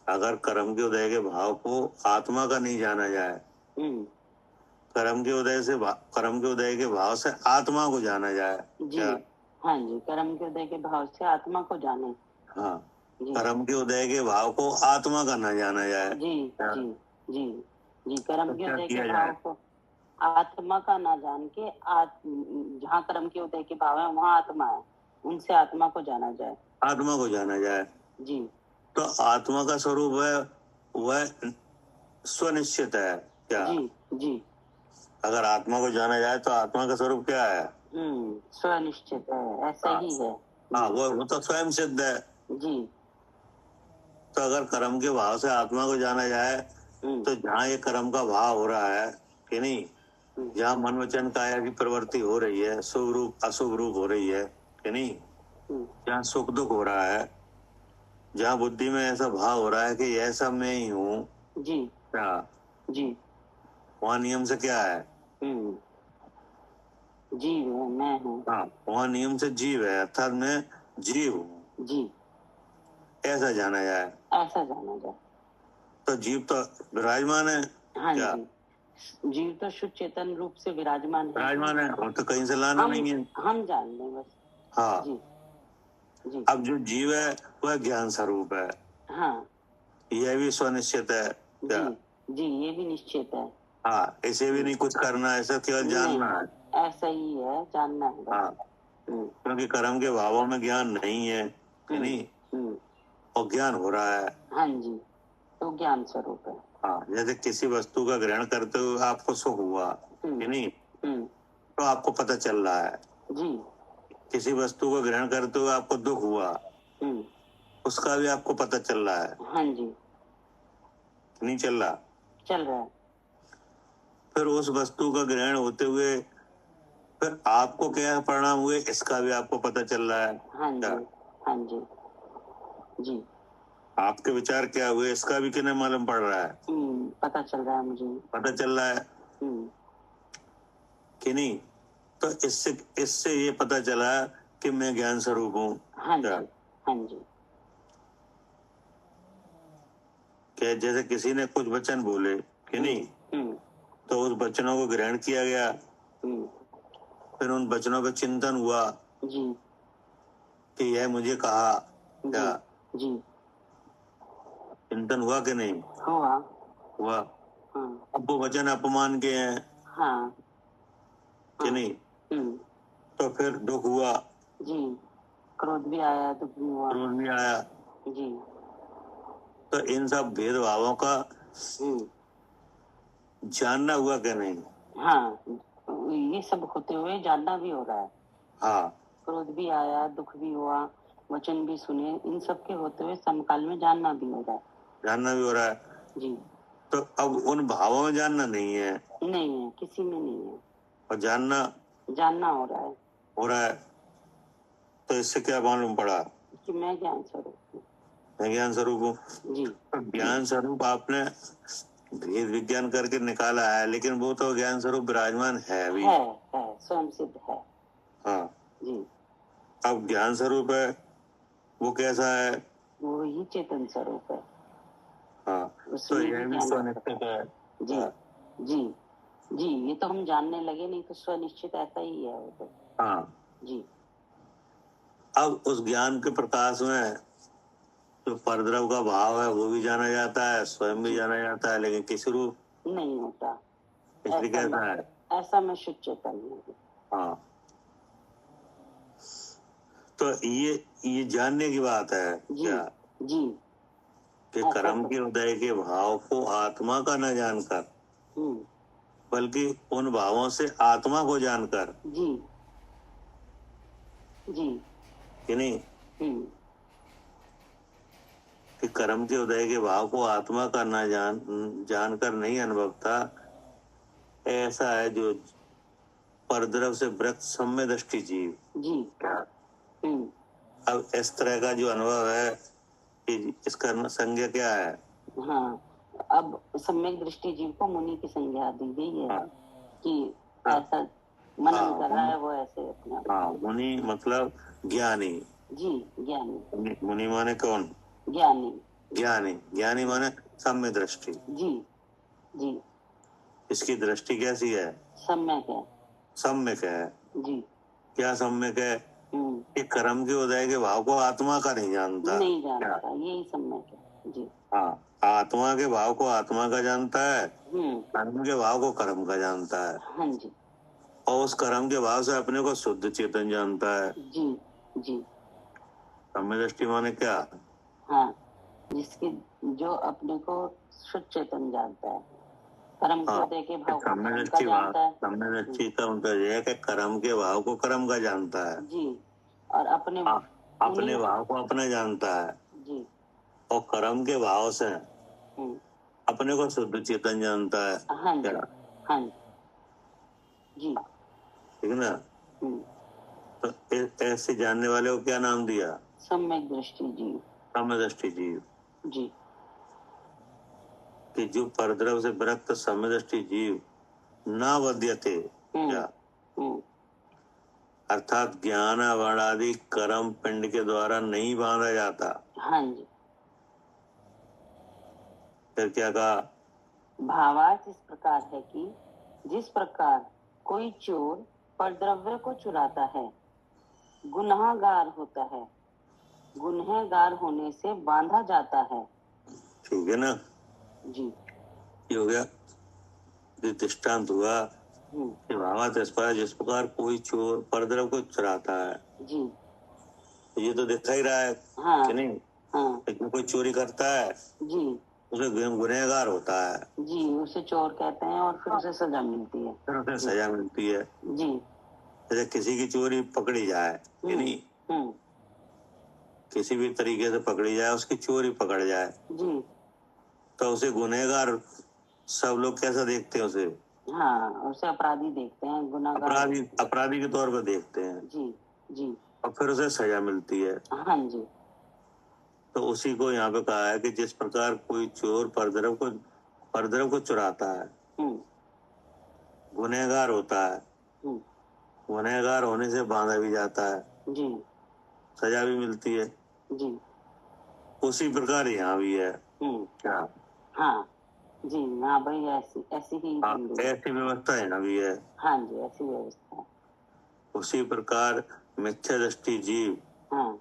अगर कर्म के उदय के भाव को आत्मा का नहीं जाना जाए, कर्म के उदय के भाव से आत्मा को जाना जाए जी। हाँ जी, कर्म के उदय के भाव से आत्मा को जाने। हाँ, कर्म के उदय के भाव को आत्मा का न जाना जाए। जी जी जी जी। कर्म के उदय के भाव को आत्मा का ना जान के जहाँ कर्म के उदय के भाव है वहाँ आत्मा है, उनसे आत्मा को जाना जाए। आत्मा को जाना जाए जी। तो आत्मा का स्वरूप है वह स्वनिश्चित है। क्या जी जी। अगर आत्मा को जाना जाए तो आत्मा का स्वरूप क्या है? स्वनिश्चित है, ऐसा ही है। हाँ, वो तो स्वयं सिद्ध है जी। तो अगर कर्म के भाव से आत्मा को जाना जाए तो जहाँ ये कर्म का भाव हो रहा है, कि नहीं, जहाँ मन वचन काया की प्रवृत्ति हो रही है, शुभ रूप अशुभ रूप हो रही है, कि नहीं, जहाँ सुख दुख हो रहा है, जहाँ बुद्धि में ऐसा भाव हो रहा है कि ऐसा मैं ही हूँ, जी क्या जी, वहाँ नियम से क्या है? जीव है, मैं हूँ। हाँ, वहाँ नियम से जीव है, अर्थात मैं जीव हूँ। जी, ऐसा जाना जाए। ऐसा जाना जाए तो जीव तो विराजमान है। हाँ क्या जी, जीव तो शुद्ध चेतन रूप से विराजमान है। विराजमान है, और तो कहीं से लाना नहीं है। हम जान लें बस। हाँ जी जी। अब जो जीव है वह ज्ञान स्वरूप है। हाँ, यह भी स्वनिश्चित है। क्या जी, ये भी निश्चित है। हाँ, इसे भी नहीं कुछ करना, ऐसा केवल जानना है। ऐसा ही है, जानना है। हाँ, क्योंकि कर्म के भावों में ज्ञान नहीं है, कि नहीं, और ज्ञान हो रहा है। हाँ जी, तो ज्ञान स्वरूप है। हाँ, जैसे किसी वस्तु का ग्रहण करते हुए आपको सुख हुआ, कि नहीं, तो आपको पता चल रहा है। जी, किसी वस्तु को ग्रहण करते हुए आपको दुख हुआ, उसका भी आपको पता चल रहा है। हाँ जी, नहीं चल रहा? चल रहा है। फिर उस वस्तु का ग्रहण होते हुए फिर आपको क्या परिणाम हुए इसका भी आपको पता चल रहा है। हाँ जी, हाँ जी जी। आपके विचार क्या हुए इसका भी किन्हें मालूम पड़ रहा है? पता चल रहा है, मुझे पता चल रहा है, कि नहीं। तो इससे ये पता चला कि मैं ज्ञान स्वरूप हूँ। हाँ जी, हाँ जी, कि जैसे किसी ने कुछ वचन बोले कि नहीं, तो उस वचनों को ग्रहण किया गया, फिर उन वचनों पर चिंतन हुआ जी कि यह मुझे कहा, क्या जी चिंतन हुआ कि नहीं हुआ। हुआ? हाँ अब वो वचन अपमान के हैं हाँ कि नहीं, हम्म, तो फिर दुख हुआ, जी क्रोध भी आया, दुख भी हुआ। क्रोध भी आया। जी तो इन सब भेदभावों का हम्म, जानना हुआ कि नहीं? हाँ ये सब होते हुए जानना भी हो रहा है। हाँ, क्रोध भी आया, दुख भी हुआ, वचन भी सुने, इन सब के होते हुए समकाल में जानना भी हो रहा है। जानना भी हो रहा है। जी तो अब उन भावों में जानना नहीं है, नहीं है, किसी में नहीं है, और जानना जानना हो रहा है है। तो इससे क्या मालूम पड़ा? कि मैं ज्ञान स्वरूप हूँ। मैं ज्ञान स्वरूप हूँ। जी तो ज्ञान स्वरूप आपने भेद विज्ञान करके निकाला है, लेकिन वो तो ज्ञान स्वरूप विराजमान है अभी। है स्वयं सिद्ध है। हाँ, जी अब ज्ञान स्वरूप है, वो कैसा है? वो ही चेतन स्वरूप है। हाँ, तो उसमें यह भी भी ज्ञान स्वनिश्चित है। जी हाँ, जी जी ये तो हम जानने लगे, नहीं तो स्वनिश्चित ऐसा ही है वो तो। हाँ। जी अब उस ज्ञान के प्रकाश में जो परद्रव का भाव है वो भी जाना जाता है, स्वयं भी जाना जाता है, लेकिन किस रूप नहीं होता, इसलिए कैसा है? ऐसा मैं शुद्ध चेतन हूँ। हाँ, तो ये जानने की बात है जी क्या, जी कि ऐसा कर्म तो- के उदय के भाव को आत्मा का न जानकर, हम्म, बल्कि उन भावों से आत्मा को जानकर, जी जी कि नहीं, हम्म, कि कर्म के उदय के भाव को आत्मा का न जानकर नहीं अनुभवता, ऐसा है जो परद्रव से वृत्त सम्य दृष्टि जीव। जी हम्म, अब इस तरह का जो अनुभव है कि इसका संज्ञा क्या है? हाँ अब सम्यक दृष्टि जीव को मुनि की संज्ञा दी गई है हाँ। कि हाँ। ऐसा मनन हाँ, कर रहा है वो ऐसे अपने आप। हाँ, मुनि मतलब ज्ञानी। जी ज्ञानी, मुनि माने कौन? ज्ञानी ज्ञानी। ज्ञानी माने सम्य दृष्टि। जी जी इसकी दृष्टि कैसी है? सम्यक है। सम्यक है। जी क्या सम्यक है? कि कर्म के उदय के भाव को आत्मा का नहीं जानता। नहीं जानता, यही सम्यक है। जी हाँ, आत्मा के भाव को आत्मा का जानता है, कर्म के भाव को कर्म का जानता है, हाँ जी और उस कर्म के भाव से अपने को शुद्ध चेतन जानता है। जी जी सम्य दृष्टि माने क्या? हाँ जिसके जो अपने को शुद्ध चेतन जानता है, कर्म के हाँ, उदय के भाव को सम्य कर्म का दृष्टि जानता है। सम्य दृष्टि का मतलब यह है कि कर्म के भाव को कर्म का जानता है। जी और अपने अपने भाव को अपने जानता है, जी और कर्म के भाव से हम्म, अपने को शुद्ध चेतन जानता है। हाँ जी क्या? हाँ जी ठीक है ना? तो ऐसे जानने वाले को क्या नाम दिया? सम्यक दृष्टि जीव। सम्य दृष्टि जीव। जी कि जो परद्रव से विरक्त सम्य दृष्टि जीव न बध्यते, क्या अर्थात ज्ञान वर्णादि कर्म पिंड के द्वारा नहीं बांधा जाता। हाँ जी फिर क्या कहा? भावार्थ इस प्रकार है कि जिस प्रकार कोई चोर परद्रव्य को चुराता है, गुनहगार होता है, गुनहगार होने से बांधा जाता है। ठीक है ना? जी ये हो गया, दृष्टांत हुआ कि भावार्थ इस प्रकार जिस प्रकार कोई चोर परद्रव्य को चुराता है। जी ये तो दिखा ही रहा है। हाँ कि नहीं? हाँ लेकिन कोई चोरी करता है जी उसे गुनहगार होता है, जी उसे चोर कहते हैं और फिर उसे सजा मिलती है। फिर उसे सजा मिलती है। जी जैसे किसी की चोरी पकड़ी जाए, कि नहीं, किसी भी तरीके से पकड़ी जाए, उसकी चोरी पकड़ जाए, जी तो उसे गुनहगार सब लोग कैसा देखते हैं? उसे हाँ उसे अपराधी देखते हैं, गुनाहगार अपराधी के तौर पर देखते हैं, जी जी और फिर उसे सजा मिलती है। हाँ जी तो उसी को यहाँ पे कहा है कि जिस प्रकार कोई चोर परद्रव को चुराता है, गुनहगार होता है, गुनहगार होने से बांधा भी जाता है, जी सजा भी मिलती है। जी उसी प्रकार यहाँ भी है। क्या? हाँ जी, हाँ भाई, ऐसी ऐसी ही हाँ, हिंदू। ऐसी व्यवस्था है ना भी है। हाँ जी, ऐसी व्यवस्था है। उसी प्रकार मिथ्या दृष्टि जीव हाँ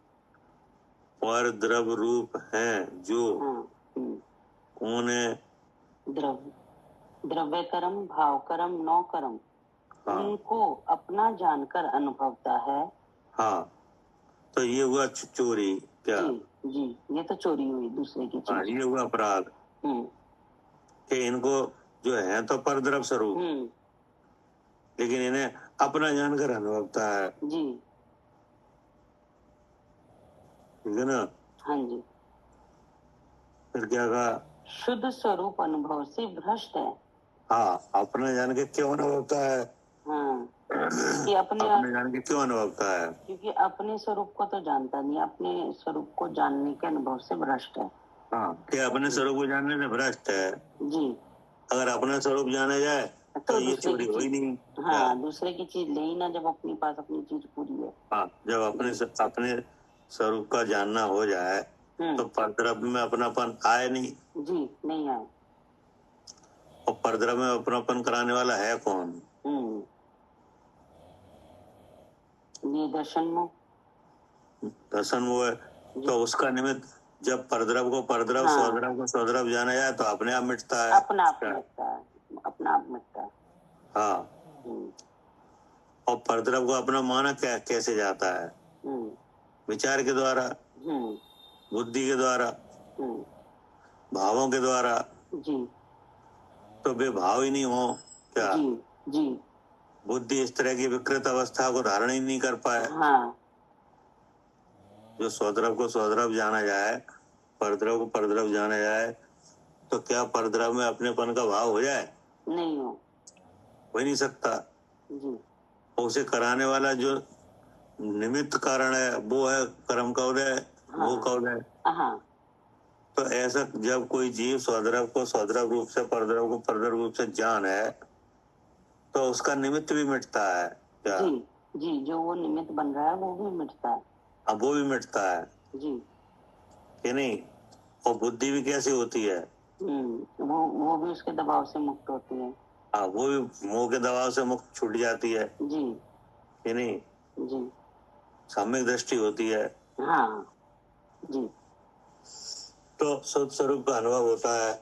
और द्रव रूप है जो हाँ। उन्हें द्रव्य कर्म, भाव कर्म, नौ कर्म, हाँ उनको अपना जानकर अनुभवता है। हाँ, तो ये हुआ चोरी क्या? जी जी, ये तो चोरी हुई दूसरे की हाँ, चीज। ये हुआ अपराध कि इनको जो है तो परद्रव स्वरूप, लेकिन इन्हें अपना जानकर अनुभवता है। जी, ठीक है ना? हाँ जी। फिर क्या कहा? शुद्ध स्वरूप अनुभव से भ्रष्ट है। हाँ, अपना जान के क्यों अनुभवता है? हाँ, कि अपने जान के क्यों अनुभवता है? क्योंकि अपने स्वरूप को तो जानता नहीं, अपने स्वरूप को जानने के अनुभव से भ्रष्ट है। हाँ, कि अपने स्वरूप को जानने से भ्रष्ट है। जी, अगर अपना स्वरूप जाना जाए तो ये दूसरे चोरी की हो ही चीज, नहीं। हाँ, दूसरे की चीज ले ही ना, जब अपने पास अपनी चीज पूरी है। हाँ, जब अपने स्वरूप का जानना हो जाए तो परद्रव्य में अपनापन आए नहीं। जी, नहीं आए। और परद्रव्य में अपनापन कराने वाला है कौन? ये दर्शन मोह। दर्शन वो है, तो उसका निमित्त जब परद्रव को परद्रव, हाँ। स्वद्रव को स्वद्रव जाना जाए तो अपने आप मिटता है। अपना आप मिटता है, अपना आप मिटता है। हाँ, और परद्रव को अपना माना क्या कैसे जाता है? विचार के द्वारा, बुद्धि के द्वारा, भावों के द्वारा। जी, तो वे भाव ही नहीं हो क्या? जी जी, बुद्धि इस तरह की विकृत अवस्था को धारण ही नहीं कर पाए। हाँ, जो स्वद्रव को स्वद्रव जाना जाए, परद्रव को परद्रव जाना जाए, तो क्या परद्रव में अपनेपन का भाव हो जाए? नहीं हो ही नहीं सकता। जी, उसे कराने वाला जो निमित्त कारण है वो है कर्म का उदय, वो का उदय। हाँ, तो ऐसा जब कोई जीव स्वद्रव को स्वद्रव रूप से, परद्रव को परद्रव रूप से जान है, तो उसका निमित्त भी मिटता है क्या? जी जी, जो वो निमित्त बन रहा है वो भी मिटता है। अब वो भी मिटता है जी, कि नहीं? और बुद्धि भी कैसी होती है? वो भी उसके दबाव से मुक्त होती है। हाँ, वो भी मोह के दबाव से मुक्त छूट जाती है जी, कि नहीं? जी, सम्यक दृष्टि होती है। हाँ, जी, तो शुद्ध स्वरूप का अनुभव होता है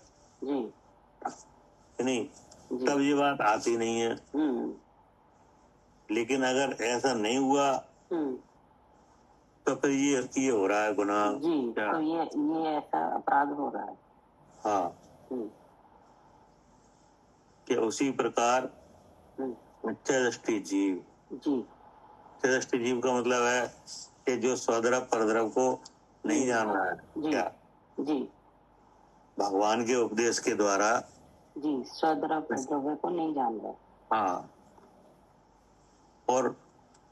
जी, कि नहीं? तब ये बात आती नहीं है। लेकिन अगर ऐसा नहीं हुआ तो फिर ये हो रहा है गुनाह। जी, तो ये ऐसा अपराध हो रहा है। हाँ, कि उसी प्रकार मिथ्या दृष्टि जीव, जी, मिथ्या दृष्टि जीव का मतलब है कि जो स्वद्रव परद्रव को नहीं जान रहा है जी, क्या? जी, भगवान के उपदेश के द्वारा जी, स्वद्रव परद्रव्य को नहीं जान रहा। हाँ, और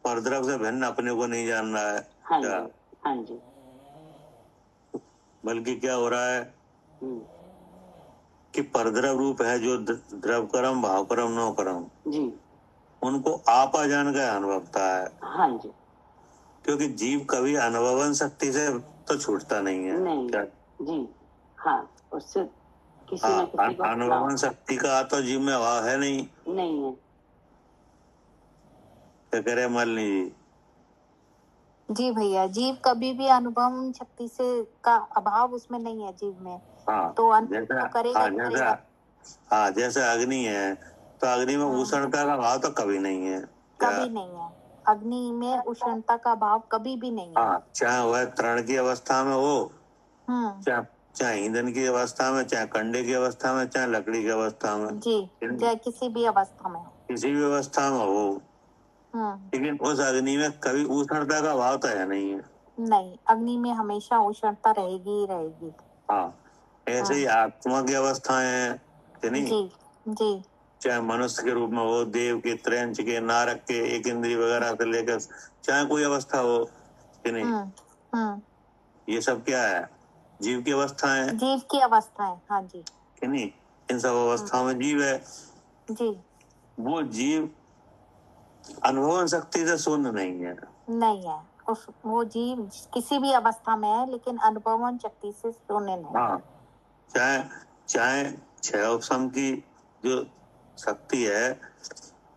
परद्रव से भिन्न अपने को नहीं जान रहा है। हाँ क्या? जी, हाँ जी, बल्कि क्या हो रहा है कि परद्रव रूप है जो द्रव कर्म, भाव कर्म, नौ कर्म, जी, उनको आपा जान का अनुभवता है। हाँ जी, क्योंकि जीव कभी अनुभवन शक्ति से तो छूटता नहीं है। नहीं, क्या? जी, हाँ, उससे किसी न किसी को अनुभवन शक्ति का तो जीव में अभाव है नहीं है। क्या करे मालिनी जी? जी भैया, जीव कभी भी अनुभव शक्ति से का अभाव उसमें नहीं है जीव में। हाँ, तो अनुभव तो करेगा ही करेगा। हाँ, जैसे अग्नि है तो अग्नि में उष्णता का भाव तो कभी नहीं है। कभी नहीं है, अग्नि में उष्णता का भाव कभी भी नहीं है। हाँ, चाहे वह तृण की अवस्था में हो, चाहे ईंधन की अवस्था में, चाहे कंडे की अवस्था में, चाहे लकड़ी की अवस्था में, जी, चाहे किसी भी अवस्था में हो, किसी भी अवस्था में हो, लेकिन उस अग्नि में कभी उष्णता का भाव तो है नहीं है। नहीं, अग्नि में हमेशा उष्णता रहेगी ही रहेगी। हाँ, ऐसे ही आत्मा की अवस्थाएं हैं कि नहीं? जी, जी, चाहे मनुष्य के रूप में हो, देव के, त्रैंच के, नारक के, एक इंद्रिय वगैरह से लेकर चाहे कोई अवस्था हो कि नहीं, ये सब क्या है? जीव की अवस्थाएं। जीव की अवस्थाएं, हाँ जी, कि नहीं? इन सब अवस्थाओं में जीव है। जी, वो जीव अनुभवन शक्ति से शून्य नहीं है। नहीं है, वो जीव किसी भी अवस्था में है लेकिन अनुभवन शक्ति से शून्य नहीं। हाँ, चाहे चाहे छह उपशम की जो शक्ति है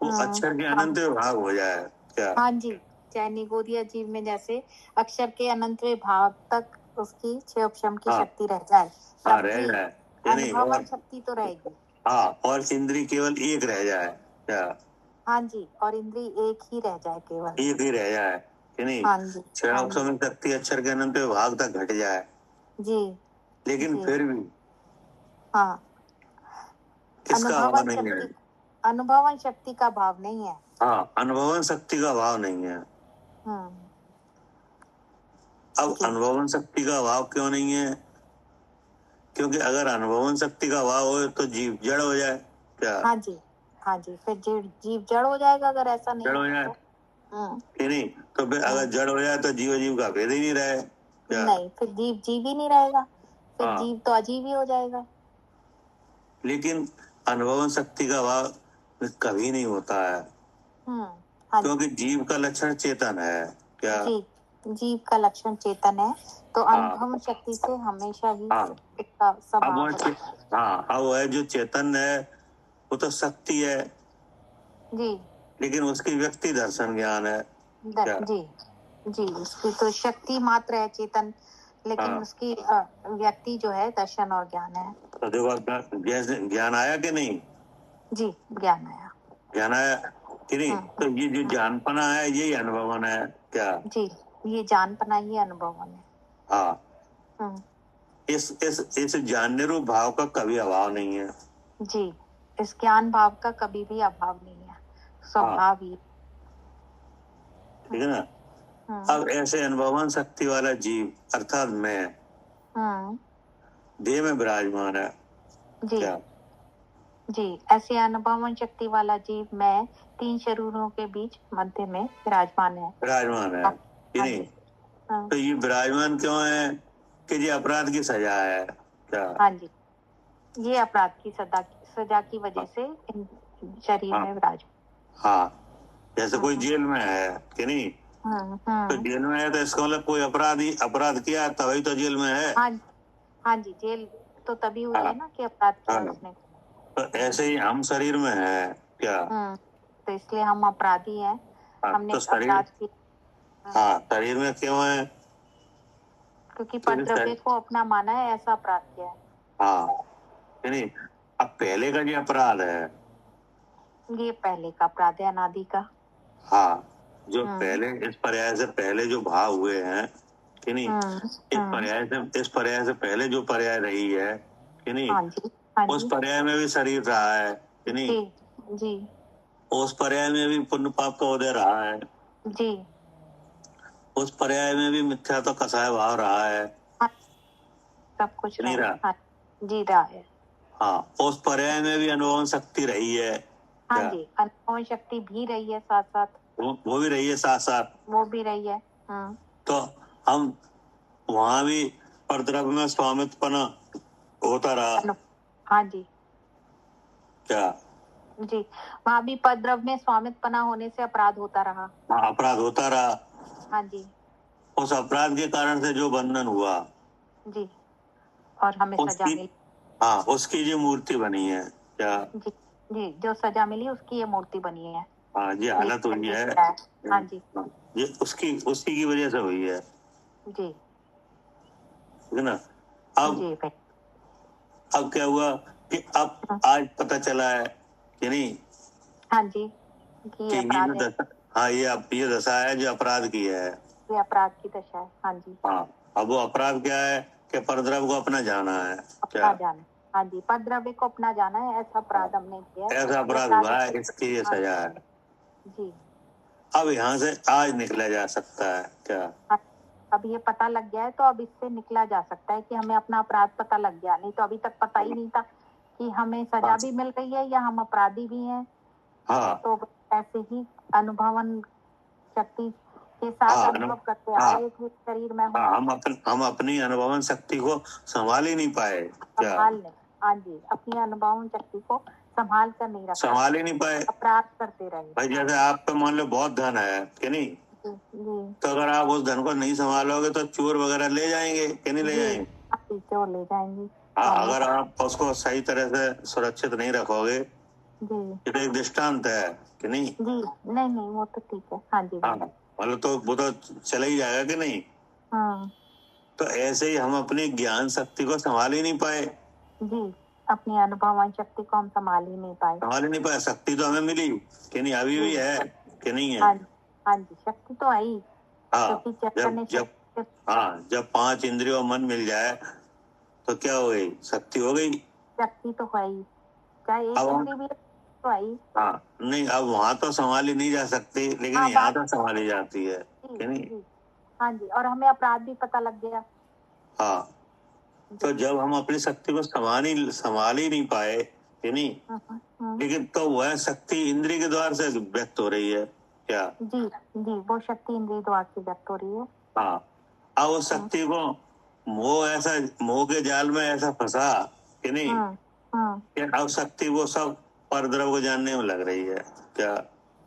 वो अक्षर के अनंत विभाग हो जाए क्या? हाँ जी, चाहे निगोदिया जीव में जैसे अक्षर के अनंत विभाग तक उसकी छह उपशम की हाँ। शक्ति रह जाए, हाँ, तब रह भी जाए यानी अनुभवन और शक्ति तो रहेगी। हाँ, और इंद्री केवल एक रह जाए क्या? हाँ जी, और इंद्री एक ही रह जाए, केवल एक ही रह जाए कि नहीं? हाँ जी, छह हाँ उपशम की शक्ति अक्षर के अनंत विभाग तक घट जाए, जी, लेकिन जी, फिर भी हाँ, किसका अभाव अनुभवन नहीं है? शक्ति, अनुभवन शक्ति का भाव नहीं है। हाँ, अनुभवन शक्ति का अभाव नहीं है। अब जी। अनुभवन शक्ति का अभाव क्यों नहीं है? क्योंकि अगर अनुभवन शक्ति का अभाव हो तो जीव जड़ हो जाए क्या? हाँ जी, हाँ जी, फिर जीव जड़ हो जाएगा अगर ऐसा नहीं जड़ हो है जाए तो। कि नहीं? तो फिर अगर जड़ हो जाए तो जीव का भेद ही नहीं रहे क्या? नहीं, फिर जीव ही नहीं रहेगा, फिर हाँ। जीव तो अजीव ही हो जाएगा। लेकिन अनुभवन शक्ति का अभाव कभी नहीं होता है, हाँ जी, क्योंकि जीव का लक्षण चेतन है क्या? जी, जीव का लक्षण चेतन है, तो हाँ। अनुभव शक्ति से हमेशा ही हाँ। इसका अब स्वभाव वो है। हाँ, अब वो है जो चेतन है वो तो शक्ति है, जी, लेकिन उसकी व्यक्ति दर्शन ज्ञान है क्या? जी, जी, उसकी तो शक्ति मात्र है चेतन, लेकिन हाँ। उसकी व्यक्ति जो है दर्शन और ज्ञान है। तो देखो ज्ञान आया कि नहीं? जी, ज्ञान आया। ज्ञान आया कि नहीं? तो ये जो जानपना है यही अनुभवन है क्या? जी, ये जानपना ही अनुभवन है। हाँ, इस जानने रूप भाव का कभी अभाव नहीं है। जी, इस ज्ञान भाव का कभी भी अभाव नहीं है, स्वभाव ही। ठीक है ना? अब ऐसे अनुभवन शक्ति वाला जीव अर्थात मैं देह में विराजमान है जी क्या? जी, ऐसे अनुभवन शक्ति वाला जीव मैं तीन शरीरों के बीच मध्य में विराजमान है कि नहीं? तो ये विराजमान क्यों है? कि ये अपराध की सजा है क्या? हाँ जी, ये अपराध की सजा की वजह से इन शरीर में विराजमान। हाँ, जैसे कोई जेल में है कि नहीं? तो जेल में है तो इसका मतलब कोई अपराध किया तभी तो जेल में है। हाँ जी, जेल तो तभी हुई है ना कि अपराध किया उसने। तो ऐसे ही हम शरीर में है क्या? तो इसलिए हम अपराधी हैं। हमने तो अपराध किया। हाँ, शरीर में क्यों है? क्योंकि परद्रव्य को अपना माना है, ऐसा अपराध किया है। हाँ, नहीं, अब पहले का जो अपराध है, ये पहले का अपराध है, अनादि का। हाँ, जो पहले इस पर्याय से पहले जो भाव हुए हैं कि नहीं? इस पर्याय से पहले जो पर्याय रही है कि नहीं? हाँ जी, उस पर्याय में भी शरीर रहा है कि नहीं? जी, जी, उस पर्याय में भी पुण्य पाप का उदय रहा है जी, उस पर्याय में भी मिथ्या तो कसाय भाव रहा है। सब कुछ नहीं रहा? जी रहा है। हाँ, उस पर्याय में भी अनुभव शक्ति रही है। हाँ जी, अनुभव शक्ति भी रही है साथ साथ। वो भी रही है साथ साथ। वो भी रही है। तो हम वहाँ भी परद्रव्य में स्वामित्वपना होता रहा। हाँ जी, क्या? जी, वहाँ भी परद्रव्य में स्वामित्वपना होने से अपराध होता रहा। हाँ, अपराध होता रहा। हाँ जी, उस अपराध के कारण से जो बंधन हुआ जी, और हमें सजा मिली। हाँ, उसकी जो मूर्ति बनी है क्या? जी, जी, जो सजा मिली उसकी ये मूर्ति बनी है। हाँ, ये हालत हुई है। हाँ जी, ये उसकी की वजह से हुई है। जी, है ना? जी, अब क्या हुआ कि अब आज पता चला है कि नहीं? हाँ जी, कि ये दशा है जो अपराध की है। ये अपराध की दशा है। हाँ जी, हाँ, अब वो अपराध क्या है कि परद्रव्य को अपना जाना है। अपना जाना। हाँ जी, परद्रव्य को अपना जाना है, ऐसा अपराध हमने किया है। ऐसा अपराध हुआ है, इसकी ये सजा है। जी, अब यहाँ से आज निकला जा सकता है क्या? अब ये पता लग गया है तो अब इससे निकला जा सकता है कि हमें अपना अपराध पता लग गया। नहीं तो अभी तक पता ही नहीं था कि हमें सजा भी मिल गई है या हम अपराधी भी हैं। हाँ, तो ऐसे ही अनुभवन शक्ति के साथ अनुभव करते आए कि शरीर में हम अपनी अनुभवन शक्ति को संभाल ही नहीं पाए क्या? हाँ जी, अपनी अनुभवन शक्ति को संभाल कर नहीं रखा, संभाल ही नहीं पाए, अपराध करते रहे। भाई जैसे आप पे मान लो बहुत धन है कि नहीं? तो अगर आप उस धन को नहीं संभालोगे तो चोर वगैरह ले जाएंगे कि नहीं ले जाएंगे? चोर ले जाएंगे। अगर आप उसको सही तरह से सुरक्षित नहीं रखोगे जी ये तो एक दृष्टांत है कि नहीं? जी, नहीं वो तो ठीक है। हाँ जी हाँ, मतलब तो वो तो चला ही जाएगा कि नहीं? हाँ तो ऐसे ही हम अपनी ज्ञान शक्ति को संभाल ही नहीं पाए। जी, अपनी अनुभवन शक्ति को हम संभाल ही नहीं पाए। शक्ति तो हमें मिली कि नहीं, अभी भी है कि नहीं है? हाँ जी, शक्ति तो आई, हाँ, क्योंकि चक्कर ने जब 5 इंद्रियों मन मिल जाए तो क्या हो गई? शक्ति हो गई। शक्ति तो आई, चाहे एक इंद्रिय भी तो आई। हाँ, नहीं अब वहाँ तो संभाली नहीं जा सकती, लेकिन यहाँ तो संभाली जाती है कि नहीं? हाँ जी, और हमें अपराध भी पता लग गया। हाँ, तो जब हम अपनी शक्ति को संभाल ही नहीं पाए कि नहीं, लेकिन तो वह शक्ति इंद्रिय के द्वार से व्यक्त हो रही है क्या? जी जी, वो शक्ति इंद्रिय द्वार से व्यक्त हो रही है। हाँ, अब उस शक्ति को मोह के जाल में ऐसा फंसा कि नहीं कि अब शक्ति वो सब परद्रव्य को जानने में लग रही है क्या?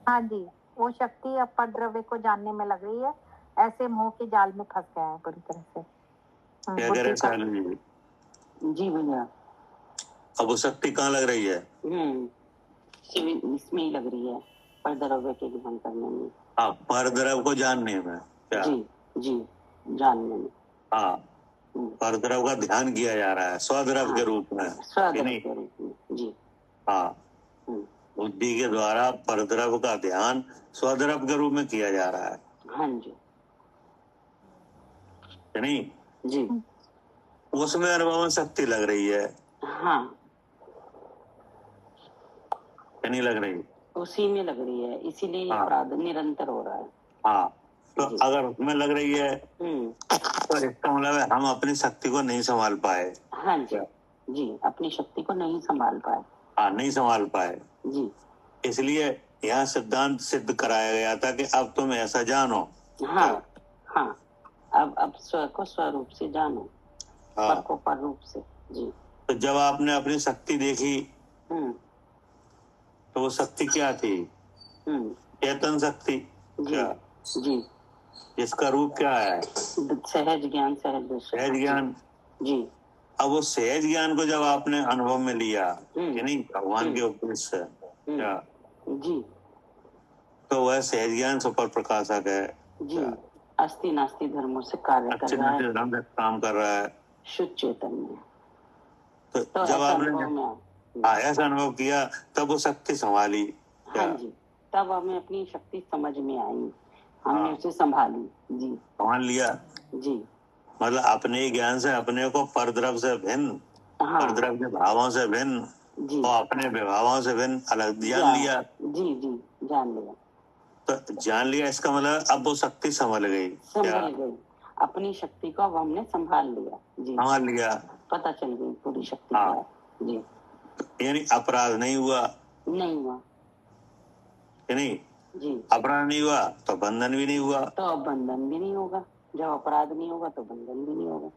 हाँ जी, वो शक्ति अब परद्रव्य को जानने में लग रही है, ऐसे मोह के जाल में फंस गया है पूरी तरह से। क्या कह रहे हैं? जी भैया, अब वो शक्ति कहाँ लग रही है? इसमें ही लग रही है, परद्रव्य के ध्यान करने में। हाँ, परद्रव्य को जानने में क्या? जी जानने में। हाँ, परद्रव्य का ध्यान किया जा रहा है स्वद्रव्य के रूप में। स्वद्रव्य के रूप में जी। हाँ, बुद्धि के द्वारा परद्रव्य का ध्यान स्वद्रव्य के रूप में किया जा रहा है। हाँ जी, नहीं जी, उसमें अनुभव शक्ति लग रही है। हाँ, नहीं लग रही? उसी में लग रही है, इसीलिए अपराध निरंतर हो रहा है। हाँ, तो अगर उसमें लग रही है तो इसका मतलब है हम अपनी शक्ति को नहीं संभाल पाए। हाँ जी, अपनी शक्ति को नहीं संभाल पाए। हाँ, नहीं संभाल पाए जी, इसलिए यहाँ सिद्धांत सिद्ध कराया गया था कि अब तुम ऐसा जानो। हाँ, अब स्व को स्वरूप से जानो, पर को पर रूप से। जी, तो जब आपने अपनी शक्ति देखी तो वो शक्ति क्या थी? चेतन शक्ति क्या? जी, जिसका रूप क्या है? सहज ज्ञान, सहज ज्ञान। जी, अब वो सहज ज्ञान को जब आपने अनुभव में लिया कि नहीं भगवान के उपदेश से क्या जी, तो वह सहज ज्ञान सुपर प्रकाशक है जी, अस्ति नास्ति धर्मों से कार्य कर रहा है, काम कर रहा है शुद्ध चेतन में। तो जब आपने ऐसा अनुभव किया तब वो शक्ति संभाली। हाँ जी, तब हमें अपनी शक्ति समझ में आई, हमने उसे संभाली। जी, संभाल लिया जी, मतलब अपने ज्ञान से अपने को परद्रव्य से भिन्न, परद्रव्य के भावों से भिन्न और अपने विभावों से भिन्न अलग जान लिया। जी, जान लिया। तो जान लिया इसका मतलब अब वो शक्ति संभल गई। अपनी शक्ति को अब हमने संभाल लिया। जी, संभाल लिया, पता चल गई पूरी शक्ति क्या। जी, यानी अपराध नहीं हुआ नहीं जी, अपराध नहीं हुआ तो बंधन भी नहीं हुआ। तो अब बंधन भी नहीं होगा, जब अपराध नहीं होगा तो बंधन भी नहीं होगा।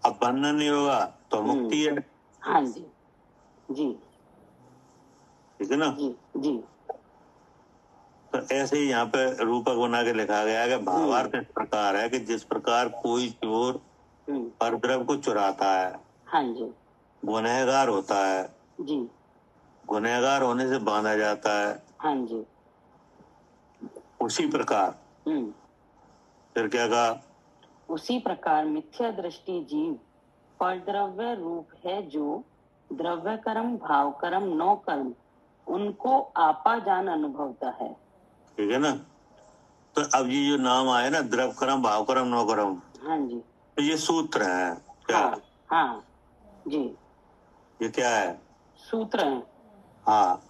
अब बंधन नहीं होगा तो मुक्ति है। हाँ जी, ठीक है ना? जी। तो ऐसे ही यहाँ पे रूपक बना के लिखा गया है कि भावार्थ इस प्रकार है कि जिस प्रकार कोई चोर परद्रव्य को चुराता है, हाँ जी, गुनहगार होता है जी, गुनहगार होने से बांधा जाता है, हाँ जी, उसी प्रकार फिर क्या कहा? उसी प्रकार मिथ्या दृष्टि जीव परद्रव्य रूप है जो द्रव्य कर्म भाव कर्म नौ कर्म उनको आपा जान अनुभवता है। ठीक है ना? तो अब ये जो नाम आए ना द्रव्य कर्म भाव कर्म नौ कर्म, हाँ जी, तो ये सूत्र है क्या? हाँ जी, ये क्या है? सूत्र है। हाँ,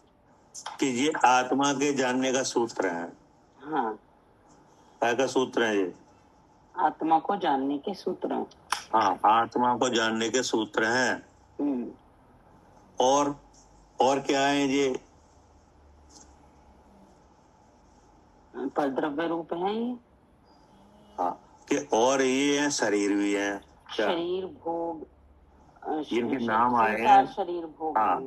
कि ये आत्मा के जानने का सूत्र है। हाँ, क्या का सूत्र है ये? आत्मा को जानने के सूत्र हैं। हाँ, आत्मा को जानने के सूत्र हैं। और क्या है ये? परद्रव्य रूप है ये। हाँ, कि और ये है शरीर भी है, शरीर भोग, जिनके नाम आए हैं शरीर भोग। हाँ,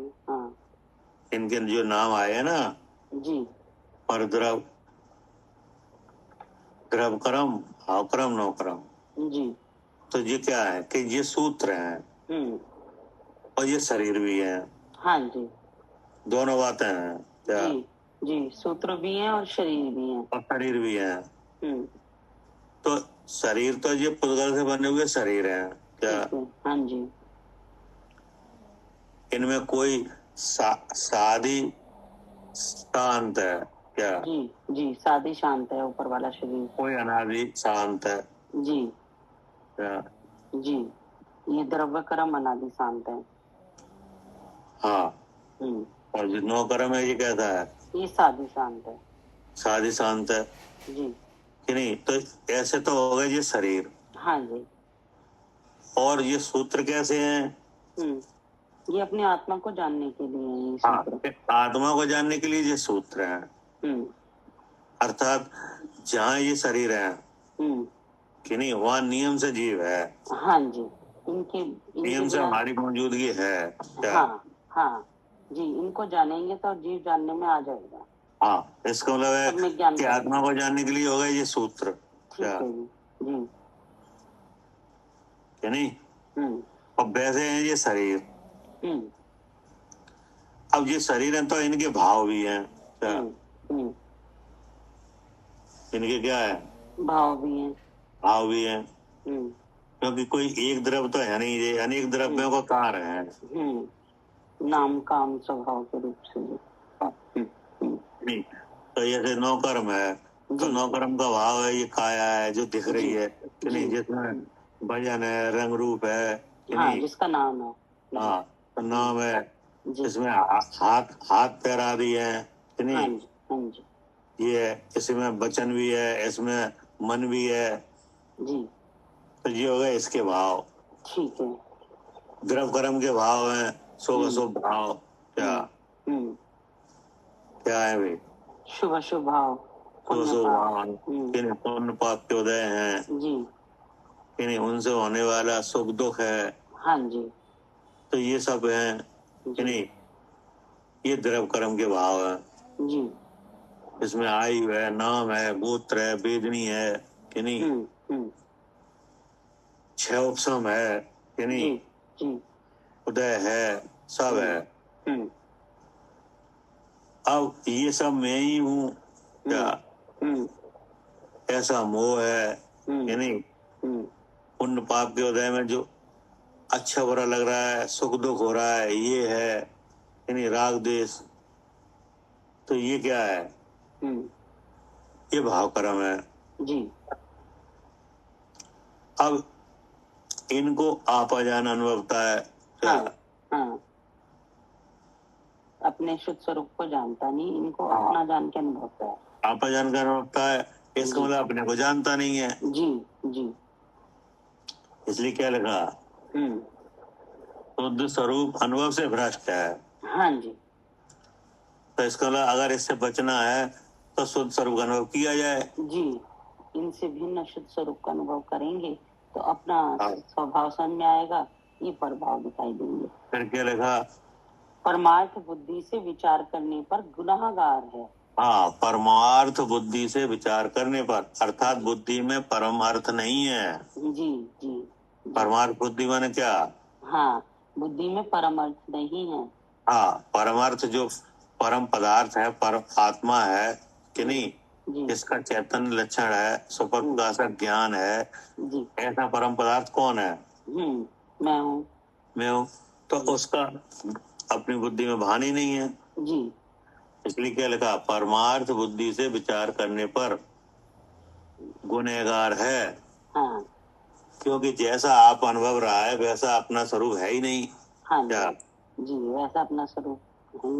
इनके जो नाम आए हैं ना जी, परद्रव्य, द्रव्य कर्म भाव कर्म नौ कर्म जी, तो ये क्या है कि ये सूत्र हैं और ये शरीर भी है। हाँ जी दोनों बातें हैं क्या? जी जी, सूत्र भी हैं और शरीर भी हैं। और शरीर भी है। हम्म, तो शरीर तो ये पुद्गल से बने हुए शरीर हैं क्या? ठीक है, हाँ जी इनमें कोई साधी शांत है क्या? जी जी, सादी शांत है ऊपर वाला शरीर। कोई अनादि शांत है जी क्या? जी, ये द्रव्य कर्म अनादि शांत है। हाँ। हम्म, और जो नौ कर्म है ये कैसा है? ये सादी शांत है। साधी शांत है जी कि नहीं? तो ऐसे तो हो गए ये शरीर। हाँ जी। और ये सूत्र कैसे हैं? ये अपने आत्मा को जानने के लिए है ये हाँ, सूत्र। आत्मा को जानने के लिए ये सूत्र हैं। अर्थात जहाँ ये शरीर है कि नहीं, वहाँ नियम से जीव है। हाँ जी, इनके नियम से हमारी मौजूदगी है क्या? हाँ हाँ जी, इनको जानेंगे तो जीव जानने में आ जाएगा। हाँ, इसका मतलब है कि आत्मा को जानने के लिए होगा ये सूत्र क्या? जी कि नहीं? और वैसे है ये शरीर। अब ये शरीर है तो इनके भाव भी हैं क्या? इनके क्या है? भाव भी हैं। भाव भी हैं क्योंकि कोई एक द्रव्य तो है नहीं, ये अनेक द्रव्यों को कार्य है। नाम काम स्वभाव के रूप से। नहीं, तो जैसे नौ कर्म है तो नौ कर्म का भाव है, ये काया है जो दिख रही है कि नहीं, जिसमें भजन है, रंग रूप है कि नहीं, जिसका नाम है। हाँ, तो नाम है, इसमें हाथ पैर आदि है कि नहीं, ये है, इसमें वचन भी है, इसमें मन भी है जी। तो ये हो गए इसके भाव। ठीक है। द्रव कर्म के भाव हैं, शुभ अशुभ भाव क्या? क्या है भाई? शुभ अशुभ भाव, शुभ भाव, पुण्य पाप के उदय हैं जी कि नहीं, उनसे होने वाला सुख दुख है। हाँ जी। तो ये सब है कि नहीं, ये द्रव कर्म के भाव है जी। इसमें आयु है, नाम है, गोत्र है, वेदनी है कि नहीं, छह उपसम है कि नहीं, जी उदय है, सब है। अब ये सब मैं ही हूँ क्या? ऐसा मोह है कि नहीं, पुण्य पाप के उदय में जो अच्छा बुरा लग रहा है, सुख दुख हो रहा है, ये है कि नहीं, राग द्वेष, तो ये क्या है? ये भाव कर्म है जी। अब इनको आपा जान अनुभवता है क्या? हाँ। अपने शुद्ध स्वरूप को जानता नहीं, इनको अपना जान के अनुभवता है। आपा जान का अनुभवता है, इसका मतलब अपने को जानता नहीं है। जी जी। इसलिए क्या लिखा? शुद्ध स्वरूप अनुभव से भ्रष्ट है। हाँ जी। तो इसका मतलब अगर इससे बचना है तो शुद्ध स्वरूप का अनुभव किया जाए। जी, इनसे भिन्न शुद्ध स्वरूप का अनुभव करेंगे तो अपना स्वभाव समझ में आएगा, ये प्रभाव दिखाई देंगे। फिर क्या लिखा? परमार्थ बुद्धि से विचार करने पर गुनाहगार है। हाँ, परमार्थ बुद्धि से विचार करने पर, अर्थात बुद्धि में परम अर्थ नहीं है। जी जी। परमार्थ बुद्धि माने क्या? हाँ, बुद्धि में परम अर्थ नहीं है। हाँ, परमार्थ जो परम पदार्थ है, परम आत्मा है कि नहीं, जिसका चैतन्य लक्षण है, सुप्रकाशक ज्ञान है, ऐसा परम पदार्थ कौन है? मैं हूँ। तो उसका अपनी बुद्धि में भान ही नहीं है जी। इसलिए क्या लिखा? परमार्थ बुद्धि से विचार करने पर गुनहगार है। हाँ। क्योंकि जैसा आप अनुभव रहा है वैसा अपना स्वरूप है ही नहीं। हाँ क्या? जी, वैसा अपना स्वरूप है।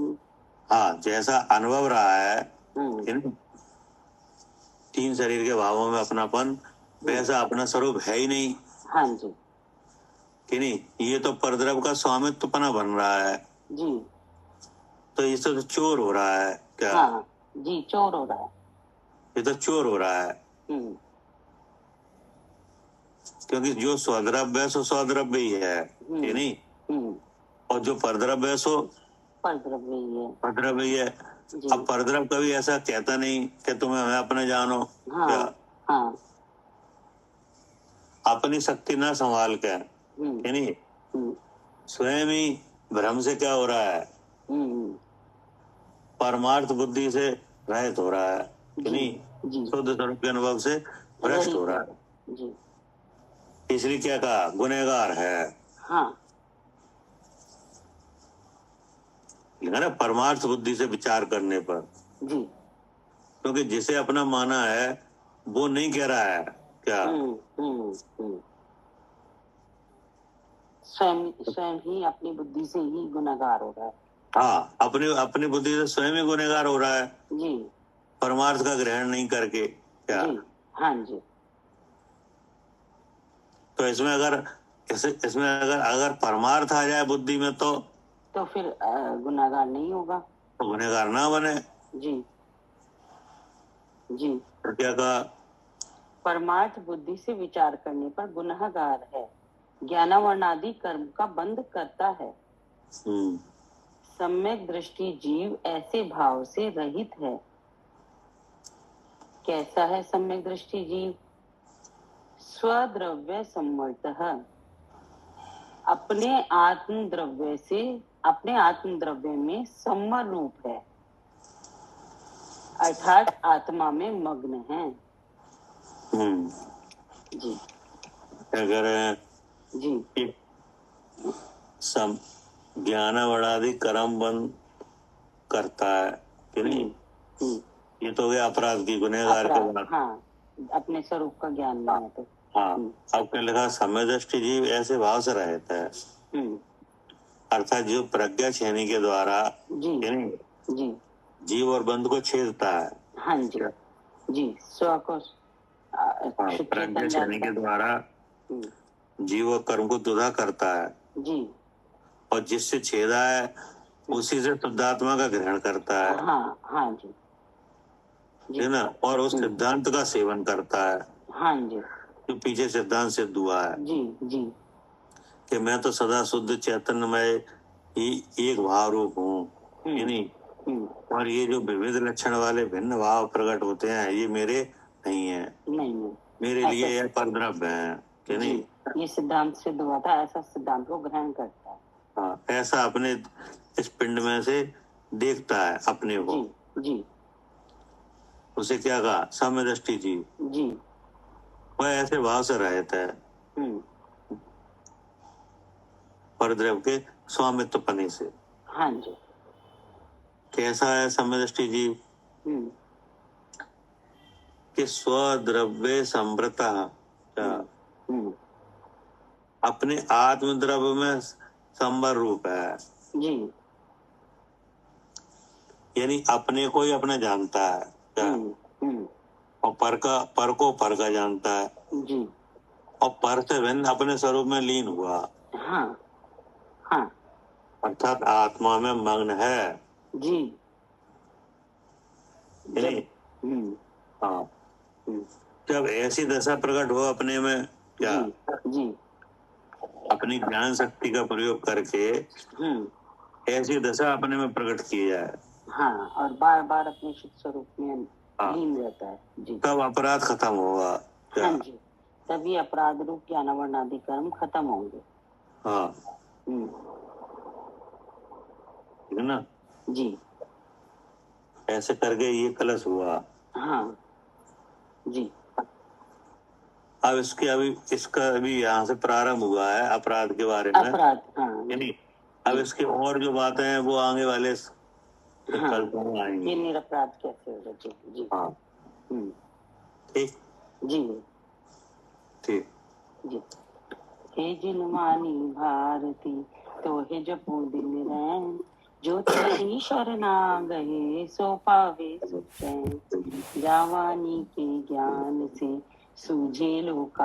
हाँ, जैसा अनुभव रहा है तीन शरीर के भावों में अपनापन, वैसा अपना स्वरूप है ही नहीं। हाँ जी। कि नहीं, ये तो परद्रव का स्वामित्वपना बन रहा है जी। तो इससे तो चोर हो रहा है क्या? हाँ जी, चोर हो रहा है। ये तो चोर हो रहा है क्योंकि जो स्वद्रव्य है सो स्वद्रव्य ही है कि नहीं, और जो परद्रव्य है सो परद्रव्य ही है। अब परद्रव्य कभी ऐसा कहता नहीं कि तुम्हें हमें अपने जानो। हाँ, क्या? हाँ। अपनी शक्ति ना संभाल के कि नहीं, स्वयं ही भ्रम से क्या हो रहा है, परमार्थ बुद्धि से रहित हो रहा है कि नहीं, शुद्ध स्वरूप के अनुभव से भ्रष्ट हो रहा है जी। इसलिए क्या कहा, गुनहगार है। हाँ ना परमार्थ बुद्धि से विचार करने पर जी। क्योंकि जिसे अपना माना है वो नहीं कह रहा है क्या, स्वयं ही अपनी बुद्धि से ही गुनहगार हो रहा है। हाँ, अपनी बुद्धि से स्वयं ही गुनहगार हो रहा है जी। परमार्थ का ग्रहण नहीं करके क्या जी। हाँ जी। तो इसमें अगर परमार्थ आ जाए बुद्धि में तो फिर गुनहगार नहीं होगा, तो गुनहगार ना बने। जी जी। तो क्या कहा, परमार्थ बुद्धि से विचार करने पर गुनहगार है, ज्ञानावरणादि कर्म का बंध करता है। सम्यक दृष्टि जीव ऐसे भाव से रहित है। कैसा है सम्यक दृष्टि जीव, स्वद्रव्य सम्मतः, अपने आत्म द्रव्य में सम्मर रूप है, अर्थात आत्मा में मग्न है। जी। अगर जी ज्ञानावरणादि कर्म बंद करता है कि नहीं, ये तो हो गया अपराध की, गुनहगार के बाद। हाँ, अपने स्वरूप का ज्ञान नहीं है तो। हाँ, अब क्या लिखा, सम्यक दृष्टि जीव ऐसे भाव से रहता है, अर्थात जो प्रज्ञा छेनी के द्वारा जी जीव और बंध को छेदता है। हाँ जी जी, स्व को प्रज्ञा छेनी के द्वारा जीव और कर्म को दुधा करता है जी, और जिससे छेदा है उसी से शुद्धात्मा का ग्रहण करता है। हाँ हाँ जी, है ना, और उस सिद्धांत का सेवन करता है। हाँ जी, जो पीछे सिद्धांत सिद्ध हुआ है जी जी, कि मैं तो सदा शुद्ध चैतन्यमय ही एक भाव रूप हूँ, और ये जो विविध लक्षण वाले भिन्न भाव प्रकट होते हैं ये मेरे नहीं है, नहीं मेरे लिए यह परद्रव्य है कि नहीं। ये सिद्धांत सिद्ध हुआ था, ऐसा सिद्धांत को ग्रहण करता है। हाँ, ऐसा अपने इस पिंड में से देखता है अपने को। जी, उसे क्या कहा, सम्यक दृष्टि जी, वह ऐसे भाव से रहता है परद्रव्य के स्वामित्व पने से। हाँ जी। कैसा है सम्यक दृष्टि जी, कि स्वद्रव्य संवृता, अपने आत्म द्रव्य में संवर रूप है जी, यानी अपने को ही अपना जानता है क्या, और पर को जानता है जी, और पर से भिन्न अपने स्वरूप में लीन हुआ। हाँ हाँ, अर्थात आत्मा में मग्न है जी। हाँ, जब ऐसी दशा प्रकट हो अपने में क्या जी, अपनी ज्ञान शक्ति का प्रयोग करके ऐसी दशा अपने में प्रकट की जाए, हाँ, और बार बार अपने शुद्ध स्वरूप में लीन रहता है जी, तब अपराध खत्म होगा क्या? हाँ जी, तभी अपराध रूप ज्ञानावरणादि कर्म खत्म होंगे। हाँ, ठीक है ना जी, ऐसे करके ये कलश हुआ। हाँ जी। अब इसका अभी यहाँ से प्रारंभ हुआ है अपराध के बारे में। अपराध, हाँ, नहीं, अब इसके और जो बातें हैं वो आगे वाले कल को आएंगे। ये निरपराध कैसे होगा जी, जी। हाँ, ठीक जी, ठीक जी। हे जिन मानी भारती तो हे जपो दिन रैन, जो तेरी शरणा गए सो पावे सुख चैन, जावानी के ज्ञान से सूझे लोका।